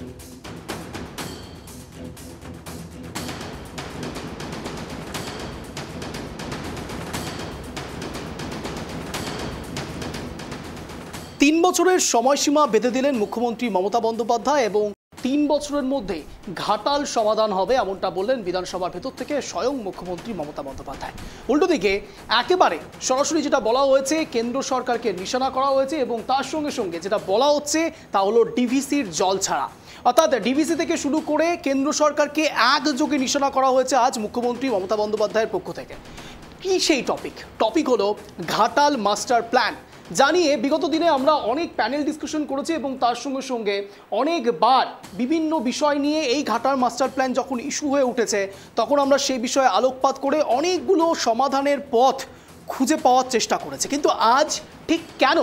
তিন বছরের সময়সীমা বেঁধে দিলেন মুখ্যমন্ত্রী মমতা বন্দ্যোপাধ্যায় এবং ৩ বছরের মধ্যে ঘাটাল সমাধান হবে এমনটা বললেন বিধানসভার ভেতর থেকে স্বয়ং মুখ্যমন্ত্রী মমতা বন্দ্যোপাধ্যায়। উল্টো দিকে একেবারে সরাসরি যেটা বলা হয়েছে, কেন্দ্র সরকারকে নিশানা করা হয়েছে এবং তার সঙ্গে সঙ্গে যেটা বলা হচ্ছে তা হলো ডিভিসির জল ছাড়া, অর্থাৎ ডিভিসি থেকে শুরু করে কেন্দ্র সরকারকে একযোগে নিশানা করা হয়েছে আজ মুখ্যমন্ত্রী মমতা বন্দ্যোপাধ্যায়ের পক্ষ থেকে। কি সেই টপিক হলো ঘাটাল মাস্টার প্ল্যান। জানিয়ে বিগত দিনে আমরা অনেক প্যানেল ডিসকাশন করেছি এবং তার সঙ্গে সঙ্গে অনেকবার বিভিন্ন বিষয় নিয়ে এই ঘাটাল মাস্টার প্ল্যান যখন ইস্যু হয়ে উঠেছে তখন আমরা সেই বিষয়ে আলোকপাত করে অনেকগুলো সমাধানের পথ খুঁজে পাওয়ার চেষ্টা করেছি। কিন্তু আজ ঠিক কেন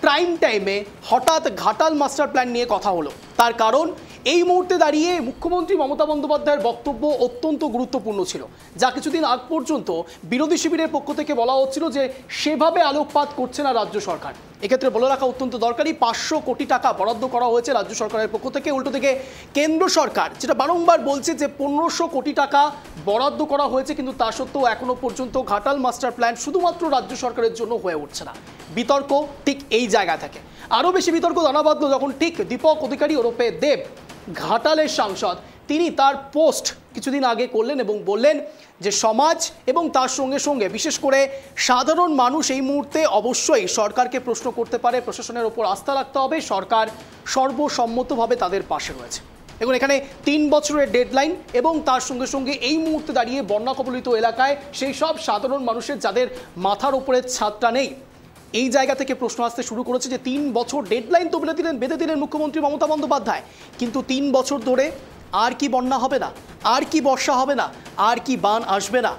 প্রাইম টাইমে হঠাৎ ঘাটাল মাস্টার প্ল্যান নিয়ে কথা হলো, তার কারণ এই মুহূর্তে দাঁড়িয়ে মুখ্যমন্ত্রী মমতা বন্দ্যোপাধ্যায়ের বক্তব্য অত্যন্ত গুরুত্বপূর্ণ ছিল, যা কিছুদিন আগ পর্যন্ত বিরোধী শিবিরের পক্ষ থেকে বলা হচ্ছিল যে সেভাবে আলোকপাত করছে না রাজ্য সরকার। এক্ষেত্রে বলে রাখা অত্যন্ত দরকারি, 500 কোটি টাকা বরাদ্দ করা হয়েছে রাজ্য সরকারের পক্ষ থেকে। উল্টো থেকে কেন্দ্র সরকার যেটা বারংবার বলছে যে 1500 কোটি টাকা বরাদ্দ করা হয়েছে, কিন্তু তা সত্ত্বেও এখনো পর্যন্ত ঘাটাল মাস্টার প্ল্যান শুধুমাত্র রাজ্য সরকারের জন্য হয়ে উঠছে না। বিতর্ক ঠিক এই জায়গা থেকে আরও বেশি বিতর্ক দানা বাঁধল যখন ঠিক দীপক অধিকারী ওরফে দেব, ঘাটালের সাংসদ, তিনি তার পোস্ট কিছুদিন আগে করলেন এবং বললেন যে সমাজ এবং তার সঙ্গে সঙ্গে বিশেষ করে সাধারণ মানুষ এই মুহূর্তে অবশ্যই সরকারকে প্রশ্ন করতে পারে, প্রশাসনের ওপর আস্থা রাখতে হবে, সরকার সর্বসম্মতভাবে তাদের পাশে রয়েছে। এবং এখানে 3 বছরের ডেডলাইন এবং তার সঙ্গে সঙ্গে এই মুহূর্তে দাঁড়িয়ে বন্যা কবলিত এলাকায় সেই সব সাধারণ মানুষের যাদের মাথার ওপরে ছাদটা নেই, এই জায়গা থেকে প্রশ্ন আসতে শুরু করেছে যে 3 বছর ডেডলাইন তো বেঁধে দিলেন মুখ্যমন্ত্রী মমতা বন্দ্যোপাধ্যায়, কিন্তু 3 বছর ধরে আর কি বন্যা হবে না, আর কি বর্ষা হবে না, আর কি বান আসবে না,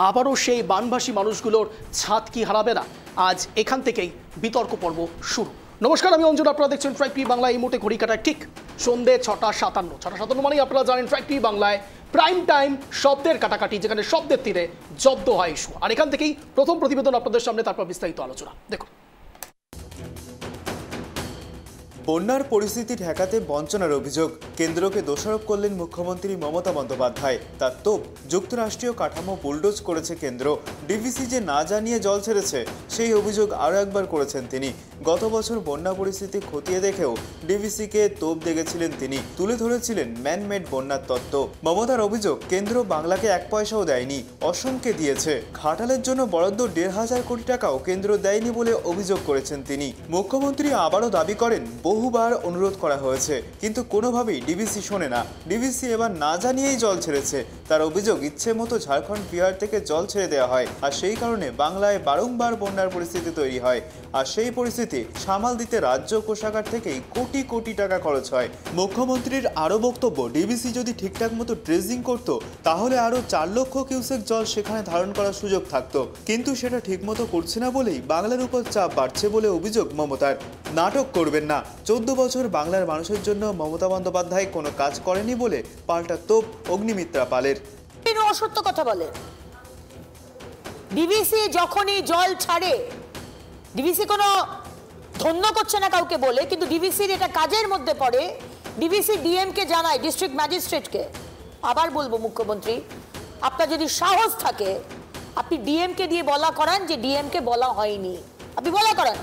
আবারও সেই বানভাসী মানুষগুলোর ছাদ কি হারাবে না? আজ এখান থেকেই বিতর্ক পর্ব শুরু। নমস্কার, আমি অঞ্জন, আপনারা দেখছেন ট্রাইব টিভি বাংলা। এই মুহূর্তে ঘড়ি কাটায় ঠিক সন্ধ্যে 6:57 মানেই আপনারা জানেন ট্রাইব টিভি বাংলায় প্রাইম টাইম শব্দের কাটাকাটি, যেখানে শব্দের তীরে জব্দ হয় ইস্যু। আর এখান থেকেই প্রথম প্রতিবেদন আপনাদের সামনে, তারপর বিস্তারিত আলোচনা। দেখুন, বন্যার পরিস্থিতি ঠেকাতে বঞ্চনার অভিযোগ, কেন্দ্রকে দোষারোপ করলেন মুখ্যমন্ত্রী মমতা বন্দ্যোপাধ্যায়। তার তোপ, যুক্তরাষ্ট্রীয় কাঠামো বুলডোজ করেছে কেন্দ্র, ডিভিসি যে না জানিয়ে জল ছেড়েছে সেই অভিযোগ আরও একবার করেছেন তিনি। গত বছর বন্যা পরিস্থিতি খতিয়ে দেখেও ডিভিসিকে তোপ দেখেছিলেন তিনি, তুলে ধরেছিলেন ম্যানমেড বন্যার তত্ত্ব। মমতার অভিযোগ, কেন্দ্র বাংলাকে 1 পয়সাও দেয়নি, অসমকে দিয়েছে। ঘাটালের জন্য বরাদ্দ 1,500 কোটি টাকাও কেন্দ্র দেয়নি বলে অভিযোগ করেছেন তিনি। মুখ্যমন্ত্রী আবারও দাবি করেন, বহুবার অনুরোধ করা হয়েছে কিন্তু কোনোভাবেই ডিভিসি শোনে না, ডিভিসি এবার না জানিয়েই জল ছেড়েছে। তার অভিযোগ, ইচ্ছে মতো ঝাড়খণ্ড, বিহার থেকে জল ছেড়ে দেওয়া হয়, আর সেই কারণে বাংলায় বারংবার বন্যার পরিস্থিতি তৈরি হয়। আর সেই পরিস্থিতি সামাল দিতে রাজ্য কোষাগার থেকেই কোটি কোটি টাকা খরচ হয়। মুখ্যমন্ত্রীর আরও বক্তব্য, ডিভিসি যদি ঠিকঠাক মতো ড্রেজিং করত তাহলে আরও 4 লক্ষ কিউসেক জল সেখানে ধারণ করার সুযোগ থাকতো, কিন্তু সেটা ঠিকমতো করছে না বলেই বাংলার উপর চাপ বাড়ছে বলে অভিযোগ মমতার। নাটক করবেন না, 14 বছর বাংলার মানুষের জন্য মমতা বন্দ্যোপাধ্যায় কোনো কাজ করেনি বলে পাল্টা তোপ অগ্নিমিত্রা পালের। অসত্য কথা বলে। ডিভিসি যখনই জল ছাড়ে, ডিভিসি কোনো ধন্য করছে না কাউকে বলে, কিন্তু ডিভিসির এটা কাজের মধ্যে পড়ে। ডিভিসি ডিএমকে জানায়, ডিস্ট্রিক্ট ম্যাজিস্ট্রেটকে। আবার বলবো মুখ্যমন্ত্রী, আপনার যদি সাহস থাকে আপনি ডিএমকে দিয়ে বলা করান যে ডিএমকে বলা হয়নি, আপনি বলা করান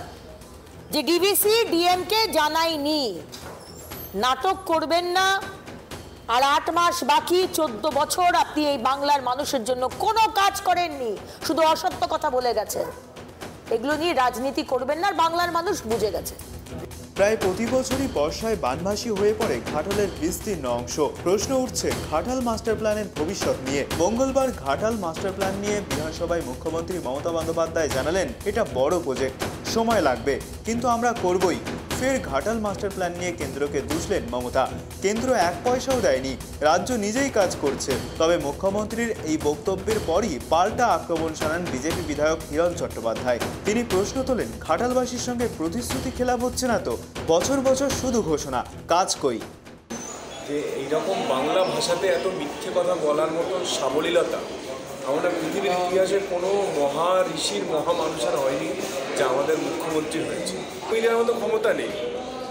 যে ডিভিসি ডিএমকে জানায়নি। নাটক করবেন না। আর 8 মাস বাকি, 14 বছর আপনি এই বাংলার মানুষের জন্য কোনো কাজ করেননি, শুধু অসত্য কথা বলে গেছেন। এগুলো নিয়ে রাজনীতি করবেন না, বাংলার মানুষ বুঝে গেছে। প্রায় প্রতি বছরই বর্ষায় বানভাসী হয়ে পড়ে ঘাটালের বিস্তীর্ণ অংশ। প্রশ্ন উঠছে ঘাটাল মাস্টার প্ল্যানের ভবিষ্যৎ নিয়ে। মঙ্গলবার ঘাটাল মাস্টার প্ল্যান নিয়ে বিধানসভায় মুখ্যমন্ত্রী মমতা বন্দ্যোপাধ্যায় জানালেন, এটা বড় প্রজেক্ট, সময় লাগবে, কিন্তু আমরা করবই। ফের ঘাটাল মাস্টার প্ল্যান নিয়ে কেন্দ্রকে দুষলেন মমতা। কেন্দ্র 1 পয়সাও দেয়নি, রাজ্য নিজেই কাজ করছে। তবে মুখ্যমন্ত্রীর এই বক্তব্যের পরই পাল্টা আক্রমণ শানান বিজেপি বিধায়ক হিরণ চট্টোপাধ্যায়। তিনি প্রশ্ন তোলেন, ঘাটালবাসীর সঙ্গে প্রতিশ্রুতি খেলাপ হচ্ছে না তো? বছর বছর শুধু ঘোষণা, কাজ কই? যে এইরকম বাংলা ভাষাতে এত মিথ্যে কথা বলার মতো সাবলীলতা আমাদের পৃথিবীর ইতিহাসে কোনো মহা ঋষির মহা মানুষের হয়নি, যা আমাদের মুখ্যমন্ত্রী হয়েছে। মিডিয়ার মতো ক্ষমতা নেই,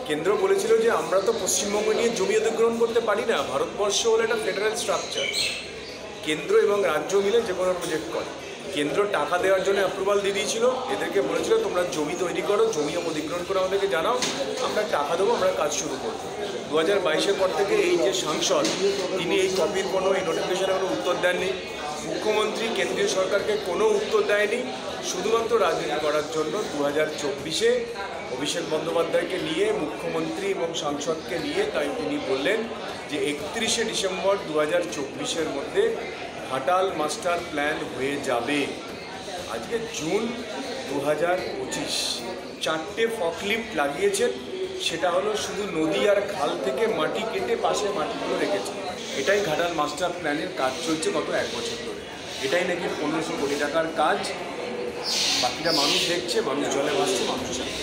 কেন্দ্র বলেছিল যে আমরা তো পশ্চিমবঙ্গ নিয়ে জমি অধিগ্রহণ করতে পারি না, ভারতবর্ষ হলো একটা ফেডারেল স্ট্রাকচার, কেন্দ্র এবং রাজ্য মিলে যে কোনো প্রজেক্ট করে। কেন্দ্র টাকা দেওয়ার জন্য অ্যাপ্রুভাল দিয়ে দিয়েছিল, এদেরকে বলেছিল তোমরা জমি তৈরি করো, জমি অধিগ্রহণ করে আমাদেরকে জানাও, আমরা টাকা দেবো, আমরা কাজ শুরু করবো। 2022-এর পর থেকে এই যে সাংসদ, তিনি এই কপির কোনো এই নোটিফিকেশনের কোনো উত্তর দেননি। মুখ্যমন্ত্রী কেন্দ্রীয় সরকারকে কোনো উত্তর দেয়নি, শুধুমাত্র রাজনীতি করার জন্য 2024-এ অভিষেক বন্দ্যোপাধ্যায়কে নিয়ে, মুখ্যমন্ত্রী এবং সাংসদকে নিয়ে, তাই তিনি বললেন যে 31শে ডিসেম্বর 2024-এর মধ্যে ঘাটাল মাস্টার প্ল্যান হয়ে যাবে। আজকে জুন 2025, 4টে ফকলিফট লাগিয়েছেন, সেটা হলো শুধু নদী আর খাল থেকে মাটি কেটে পাশে মাটিগুলো রেখেছে। এটাই ঘাটাল মাস্টার প্ল্যানের কাজ চলছে গত 1 বছর ধরে। এটাই নাকি 1500 কোটি টাকার কাজ, বাকিটা মানুষ দেখছে, মানুষ জলে ভাসছে, মানুষ জানে।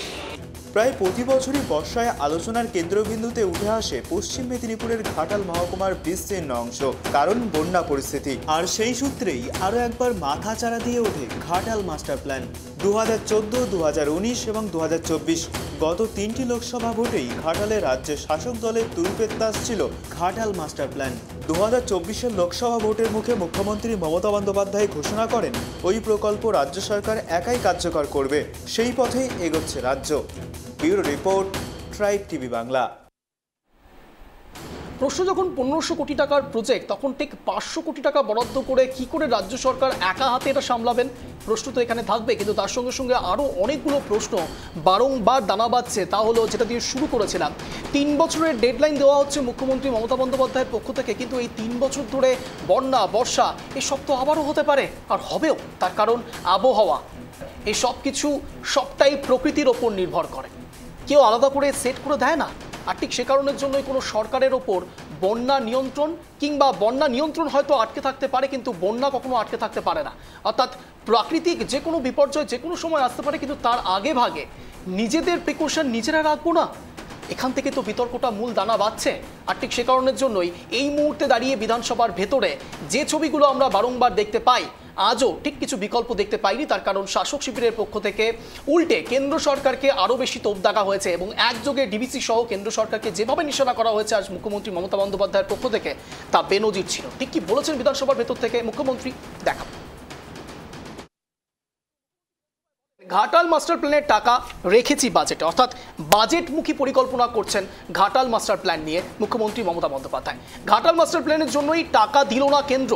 প্রায় প্রতি বছরই বর্ষায় আলোচনার কেন্দ্রবিন্দুতে উঠে আসে পশ্চিম মেদিনীপুরের ঘাটাল মহকুমার বিস্তীর্ণ অংশ, কারণ বন্যা পরিস্থিতি। আর সেই সূত্রেই আরও একবার মাথা চাড়া দিয়ে ওঠে ঘাটাল মাস্টার প্ল্যান। 2014, 2019 এবং 2024 গত 3টি লোকসভা ভোটেই ঘাটালে রাজ্যের শাসক দলের দুর্পেত্তাস ছিল ঘাটাল মাস্টার প্ল্যান। 2024-এর লোকসভা ভোটের মুখে মুখ্যমন্ত্রী মমতা বন্দ্যোপাধ্যায় ঘোষণা করেন ওই প্রকল্প রাজ্য সরকার একাই কার্যকর করবে। সেই পথেই এগোচ্ছে রাজ্য। Bureau report, tribe TV Bangla. প্রশ্ন যখন 1500 কোটি টাকার প্রজেক্ট, তখন ঠিক 500 কোটি টাকা বরাদ্দ করে কি করে রাজ্য সরকার একা হাতে এটা সামলাবেন? প্রশ্ন তো এখানে থাকবে, কিন্তু তার সঙ্গে সঙ্গে আরও অনেকগুলো প্রশ্ন বারংবার দানা বাঁধছে। তা হলো যেটা দিয়ে শুরু করেছিলাম, 3 বছরের ডেডলাইন দেওয়া হচ্ছে মুখ্যমন্ত্রী মমতা বন্দ্যোপাধ্যায়ের পক্ষ থেকে, কিন্তু এই 3 বছর ধরে বন্যা, বর্ষা এসব তো আবারও হতে পারে, আর হবেও। তার কারণ আবহাওয়া, এই সব কিছু সবটাই প্রকৃতির ওপর নির্ভর করে, কেউ আলাদা করে সেট করে দেয় না। আর ঠিক সে কারণের জন্যই কোনো সরকারের ওপর বন্যা নিয়ন্ত্রণ, কিংবা বন্যা নিয়ন্ত্রণ হয়তো আটকে থাকতে পারে, কিন্তু বন্যা কখনো আটকে থাকতে পারে না। অর্থাৎ প্রাকৃতিক যে কোনো বিপর্যয় যে কোনো সময় আসতে পারে, কিন্তু তার আগে ভাগে নিজেদের প্রিকশন নিজেরা রাখবো না। এখান থেকে তো বিতর্কটা মূল দানা বাঁধছে। আর ঠিক সে কারণের জন্যই এই মুহূর্তে দাঁড়িয়ে বিধানসভার ভেতরে যে ছবিগুলো আমরা বারংবার দেখতে পাই, আজও ঠিক কিছু বিকল্প দেখতে পাইনি। তার কারণ শাসক শিবিরের পক্ষ থেকে উল্টে কেন্দ্র সরকারকে আরও বেশি তোপ দাগা হয়েছে, এবং একযোগে ডিভিসি সহ কেন্দ্র সরকারকে যেভাবে নিশানা করা হয়েছে আজ মুখ্যমন্ত্রী মমতা বন্দ্যোপাধ্যায়ের পক্ষ থেকে, তা বেনজির ছিল। ঠিক কি বলেছেন বিধানসভার ভেতর থেকে মুখ্যমন্ত্রী, দেখা। ঘাটাল মাস্টার প্ল্যানের টাকা রেখেছি বাজেটে, অর্থাৎ বাজেটমুখী পরিকল্পনা করছেন ঘাটাল মাস্টার প্ল্যান নিয়ে মুখ্যমন্ত্রী মমতা বন্দ্যোপাধ্যায়। ঘাটাল মাস্টার প্ল্যানের জন্যই টাকা দিল না কেন্দ্র,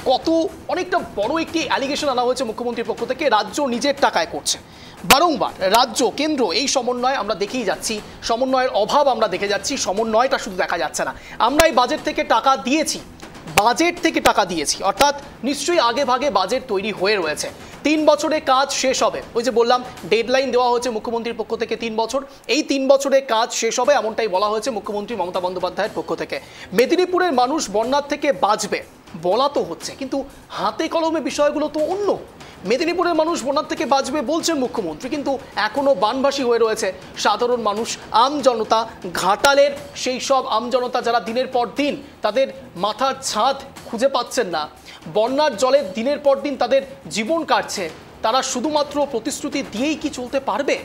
কত অনেকটা বড় একটি অ্যালিগেশন আনা হয়েছে মুখ্যমন্ত্রীর পক্ষ থেকে। রাজ্য নিজের টাকায় করছে, বারংবার রাজ্য কেন্দ্র এই সমন্বয় আমরা দেখেই যাচ্ছি, সমন্বয়ের অভাব আমরা দেখে যাচ্ছি। সমন্বয়টা শুধু দেখা যাচ্ছে না, আমরা এই বাজেট থেকে টাকা দিয়েছি, বাজেট থেকে টাকা দিয়েছি, অর্থাৎ নিশ্চয়ই আগে ভাগে বাজেট তৈরি হয়ে রয়েছে। 3 বছরে কাজ শেষ হবে, ওই যে বললাম ডেডলাইন দেওয়া হয়েছে মুখ্যমন্ত্রীর পক্ষ থেকে 3 বছর, এই 3 বছরে কাজ শেষ হবে, এমনটাই বলা হয়েছে মুখ্যমন্ত্রী মমতা বন্দ্যোপাধ্যায়ের পক্ষ থেকে। মেদিনীপুরের মানুষ বন্যার থেকে বাঁচবে বলা তো হচ্ছে, কিন্তু হাতে কলমে বিষয়গুলো তো অন্য। মেদিনীপুরের মানুষ বন্যার থেকে বাঁচবে বলছেন মুখ্যমন্ত্রী, কিন্তু এখনও বানভাসী হয়ে রয়েছে সাধারণ মানুষ, আমজনতা। ঘাটালের সেই সব আমজনতা যারা দিনের পর দিন তাদের মাথার ছাদ খুঁজে পাচ্ছেন না, বন্যার জলে দিনের পর দিন তাদের জীবন কাটছে, তারা শুধুমাত্র প্রতিশ্রুতি দিয়েই কি চলতে পারবে?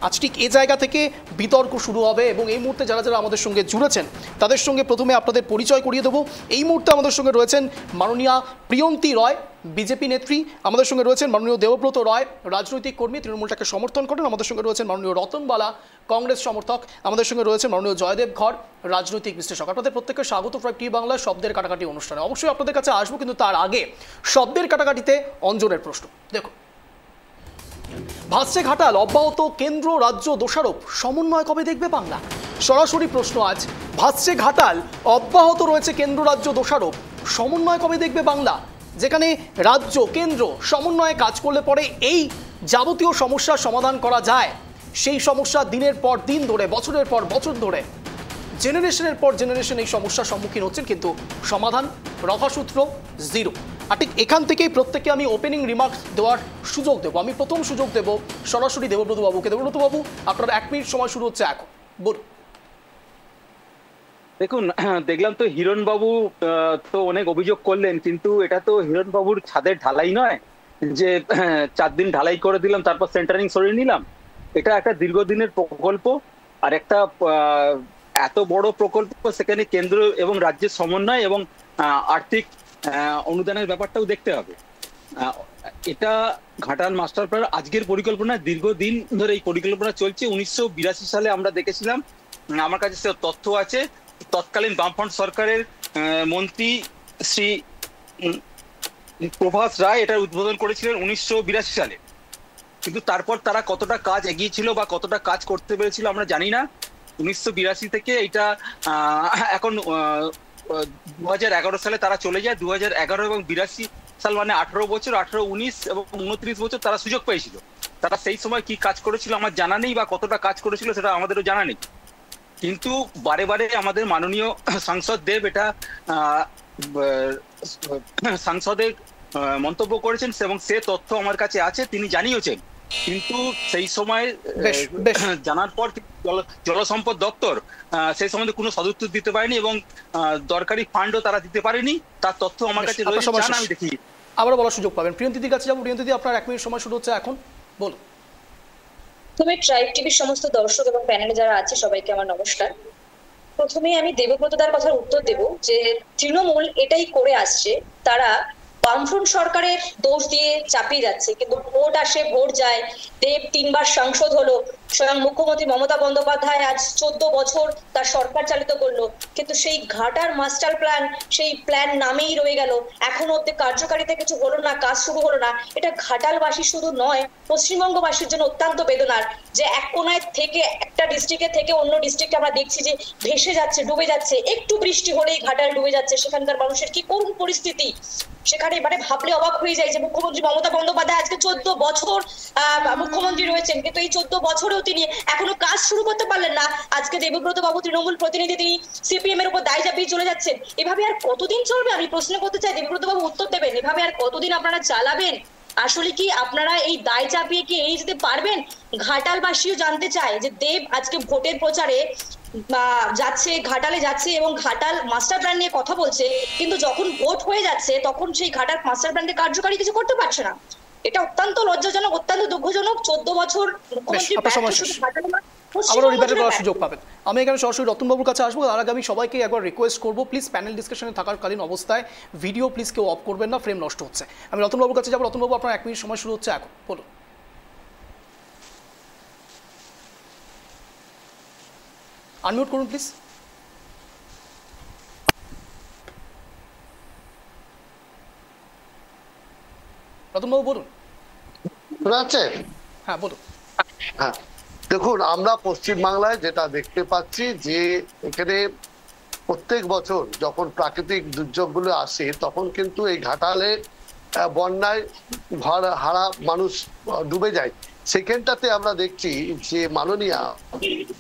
আজ ঠিক এই জায়গা থেকে বিতর্ক শুরু হবে, এবং এই মুহূর্তে যারা যারা আমাদের সঙ্গে জুড়েছেন তাদের সঙ্গে প্রথমে আপনাদের পরিচয় করিয়ে দেবো। এই মুহূর্তে আমাদের সঙ্গে রয়েছেন মাননীয়া প্রিয়ন্তী রয়, বিজেপি নেত্রী। আমাদের সঙ্গে রয়েছেন মাননীয় দেবব্রত রয়, রাজনৈতিক কর্মী, তৃণমূলটাকে সমর্থন করেন। আমাদের সঙ্গে রয়েছেন মাননীয় রতনবালা, কংগ্রেস সমর্থক। আমাদের সঙ্গে রয়েছেন মাননীয় জয়দেব ঘর, রাজনৈতিক বিশ্লেষক। আপনাদের প্রত্যেককে স্বাগত ট্রাইব টিভি বাংলা শব্দের কাটাকাটি অনুষ্ঠানে। অবশ্যই আপনাদের কাছে আসবো, কিন্তু তার আগে শব্দের কাটাকাটিতে অঞ্জনের প্রশ্ন। দেখুন, ভাসছে ঘাটাল, অব্যাহত কেন্দ্র রাজ্য দোষারোপ, সমন্বয় কবে দেখবে বাংলা? সরাসরি প্রশ্ন আজ, ভাসছে ঘাটাল, অব্যাহত রয়েছে কেন্দ্র রাজ্য দোষারোপ, সমন্বয় কবে দেখবে বাংলা? যেখানে রাজ্য কেন্দ্র সমন্বয়ে কাজ করলে পরে এই যাবতীয় সমস্যার সমাধান করা যায়, সেই সমস্যা দিনের পর দিন ধরে, বছরের পর বছর ধরে, জেনারেশনের পর জেনারেশন এই সমস্যার সম্মুখীন হচ্ছেন, কিন্তু সমাধান রফাসূত্র জিরো। আর ঠিক এখান থেকেই প্রত্যেককে আমি ওপেনিং রিমার্কস দেওয়ার সুযোগ দেবো। আমি প্রথম সুযোগ দেবো সরাসরি দেবব্রত বাবুকে। দেবব্রত বাবু, আপনার 1 মিনিট সময় শুরু হচ্ছে এখন, বলুন। দেখুন, দেখলাম তো হিরণ বাবু তো অনেক অভিযোগ করলেন, কিন্তু এটা তো হিরণ বাবুর ছাদের ঢালাই নয় যে 4 দিন ঢালাই করে দিলাম তারপর সেন্টারিং সরিয়ে নিলাম। এটা একটা দীর্ঘদিনের প্রকল্প, আর একটা এত বড় প্রকল্প, সেখানে কেন্দ্র এবং রাজ্যের সমন্বয় এবং আর্থিক অনুদানের ব্যাপারটাও দেখতে হবে। এটা ঘাটাল মাস্টার প্ল্যান আজকের পরিকল্পনা, দীর্ঘদিন ধরে এই পরিকল্পনা চলছে। 1982 সালে আমরা দেখেছিলাম, আমার কাছে সে তথ্য আছে, তৎকালীন বামফ্রন্ট সরকারের মন্ত্রী শ্রী প্রভাস রায় এটার উদ্বোধন করেছিলেন 1982 সালে। কিন্তু তারপর তারা কতটা কাজ এগিয়েছিল বা কতটা কাজ করতে পেরেছিল আমরা জানি না। 1982 থেকে এটা এখন 2011 সালে তারা চলে যায়। 2011 এবং 82 সাল মানে 18 বছর, 18, 19 এবং 29 বছর তারা সুযোগ পেয়েছিল। তারা সেই সময় কি কাজ করেছিল আমার জানা নেই, বা কতটা কাজ করেছিল সেটা আমাদেরও জানা নেই। কিন্তু বারে বারে আমাদের মাননীয় সাংসদ দেব এটা সাংসদে মন্তব্য করেছেন এবং সে তথ্য আমার কাছে আছে, তিনি জানিয়েছেন। কিন্তু সেই সময় জানার পর জলসম্পদ দপ্তর সেই সম্বন্ধে কোনো সদুত্তর দিতে পারেনি এবং দরকারি ফান্ডও তারা দিতে পারেনি। তার তথ্য আমার কাছে রয়েছে, আমি দেখি। আবারও বলার সুযোগ পাবেন। প্রিয়ন্তীদির কাছে যাবো। প্রিয়ন্তীদি, আপনার 1 মিনিট সময় শুরু হচ্ছে এখন, বলুন। তুমি ট্রাইব টিভির সমস্ত দর্শক এবং প্যানেলে যারা আছে সবাইকে আমার নমস্কার। প্রথমে আমি দেবব্রতদার কথার উত্তর দেব যে তৃণমূল এটাই করে আসছে, তারা বামফ্রন্ট সরকারের দোষ দিয়ে চাপিয়ে যাচ্ছে, কিন্তু ভোট আসে ভোট যায়। দেব 3 বার সাংসদ হলো, স্বয়ং মুখ্যমন্ত্রী মমতা বন্দ্যোপাধ্যায় আজ 14 বছর তার সরকার চালিত করলো, কিন্তু সেই ঘাটার মাস্টার প্ল্যান, সেই প্ল্যান নামেই রয়ে গেল। এখনো অব্দি কার্যকারিতা কিছু হলো না, কাজ শুরু হলো না। এটা ঘাটালবাসী শুধু নয়, পশ্চিমবঙ্গবাসীর জন্য অত্যন্ত বেদনার যে এক কোনায় থেকে একটা ডিস্ট্রিক্টে থেকে অন্য ডিস্ট্রিক্টে আমরা দেখছি যে ভেসে যাচ্ছে, ডুবে যাচ্ছে। একটু বৃষ্টি হলেই ঘাটাল ডুবে যাচ্ছে। সেখানকার মানুষের কি করুণ পরিস্থিতি, সেখানে মানে ভাবলে অবাক হয়ে যায় যে মুখ্যমন্ত্রী মমতা বন্দ্যোপাধ্যায় আজকে 14 বছর মুখ্যমন্ত্রী রয়েছেন, কিন্তু এই 14 বছরেও তিনি এখনো কাজ শুরু করতে পারলেন না। আজকে দেবব্রত বাবু তৃণমূল প্রতিনিধি, তিনি সিপিএম এর উপর দায় চাপিয়ে চলে যাচ্ছেন। এভাবে আর কতদিন চলবে? আমি প্রশ্ন করতে চাই, দেবব্রত বাবু উত্তর দেবেন। এভাবে আর কতদিন আপনারা চালাবেন? আসলে কি আপনারা এই দায় চাপিয়ে কি এড়িয়ে যেতে পারবেন? ঘাটালবাসীও জানতে চায় যে দেব আজকে ভোটের প্রচারে যাচ্ছে, ঘাটালে যাচ্ছে এবং ঘাটাল মাস্টার প্ল্যান নিয়ে কথা বলছে, কিন্তু যখন ভোট হয়ে যাচ্ছে তখন সেই ঘাটাল মাস্টার প্ল্যানকে কার্যকারী কিছু করতে পারছে না। এটা অত্যন্ত লজ্জাজনক, অত্যন্ত দুঃখজনক। 14 বছর মুখ্যমন্ত্রী সুযোগ পাবেন। আমি এখানে সরাসরি রতনবাবুর কাছে আসবো। তার আগে আমি সবাইকে একবার রিকোয়েস্ট করবো, প্লিজ প্যানেল ডিসকাশনে থাকাকালীন অবস্থায় ভিডিও প্লিজ কেউ অফ করবেন না, ফ্রেম নষ্ট হচ্ছে। আমি রতনবাবুর কাছে যাবো। রতনবাবু, আপনার 1 মিনিট সময় শুরু হচ্ছে এখন, বলুন। আনমিউট করুন প্লিজ। রতনবাবু বলুন। শোনা যাচ্ছে? হ্যাঁ বলুন। হ্যাঁ, দেখুন, আমরা পশ্চিমবাংলায় যেটা দেখতে পাচ্ছি যে এখানে প্রত্যেক বছর যখন প্রাকৃতিক দুর্যোগগুলো আসে তখন কিন্তু এই ঘাটালে বন্যায় ঘর হারা মানুষ ডুবে যায়। সেখানটাতে আমরা দেখছি যে মাননীয়া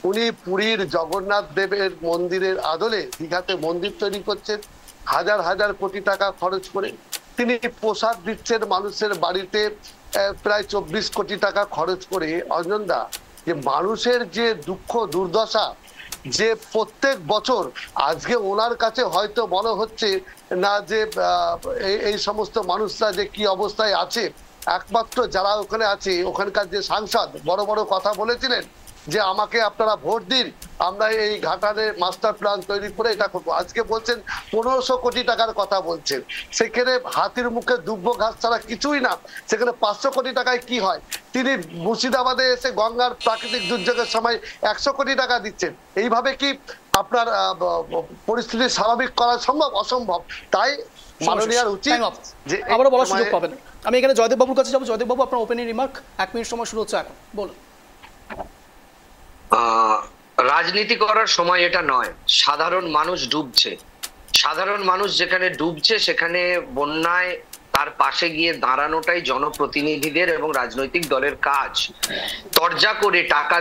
উনি পুরীর জগন্নাথ দেবের মন্দিরের আদলে দীঘাতে মন্দির তৈরি করছেন হাজার হাজার কোটি টাকা খরচ করে। তিনি প্রসাদ দিচ্ছেন মানুষের বাড়িতে প্রায় 24 কোটি টাকা খরচ করে। অঞ্জনদা, যে মানুষের যে দুঃখ দুর্দশা, যে প্রত্যেক বছর আজকে ওনার কাছে হয়তো মনে হচ্ছে না যে এই সমস্ত মানুষরা যে কি অবস্থায় আছে, একমাত্র যারা ওখানে আছে, ওখানকার যে সাংসদ বড় বড় কথা বলেছিলেন যে আমাকে আপনারা ভোট দিন, আমরা এই ঘাটালে মাস্টার প্ল্যান তৈরি করে এটা করবো, আজকে বলছেন 1500 কোটি টাকার কথা বলছেন। সেখানে হাতির মুখে দুব্বো ঘাস ছাড়া কিছুই না, সেখানে 500 কোটি টাকায় কি হয়? তিনি মুর্শিদাবাদে এসে গঙ্গার প্রাকৃতিক দুর্যোগের সময় 100 কোটি টাকা দিচ্ছেন। এইভাবে কি আপনার পরিস্থিতি স্বাভাবিক করা সম্ভব? অসম্ভব। তাই মাননীয়ার উচিত যে আবারও বলার সুযোগ পাবেন। আমি এখানে জয়দেব বাবুর কাছে যাবো। জয়দেব বাবু, আপনার ওপেনিং রিমার্ক। 1 মিনিট সময় শুরু হচ্ছে এখন, বলুন। রাজনীতি করার সময় এটা নয়। সাধারণ মানুষ ডুবছে, সাধারণ মানুষ যেখানে ডুবছে সেখানে বন্যায় তার পাশে গিয়ে দাঁড়ানোটাই জনপ্রতিনিধিদের এবং রাজনৈতিক দলের কাজ। তরজা করে টাকা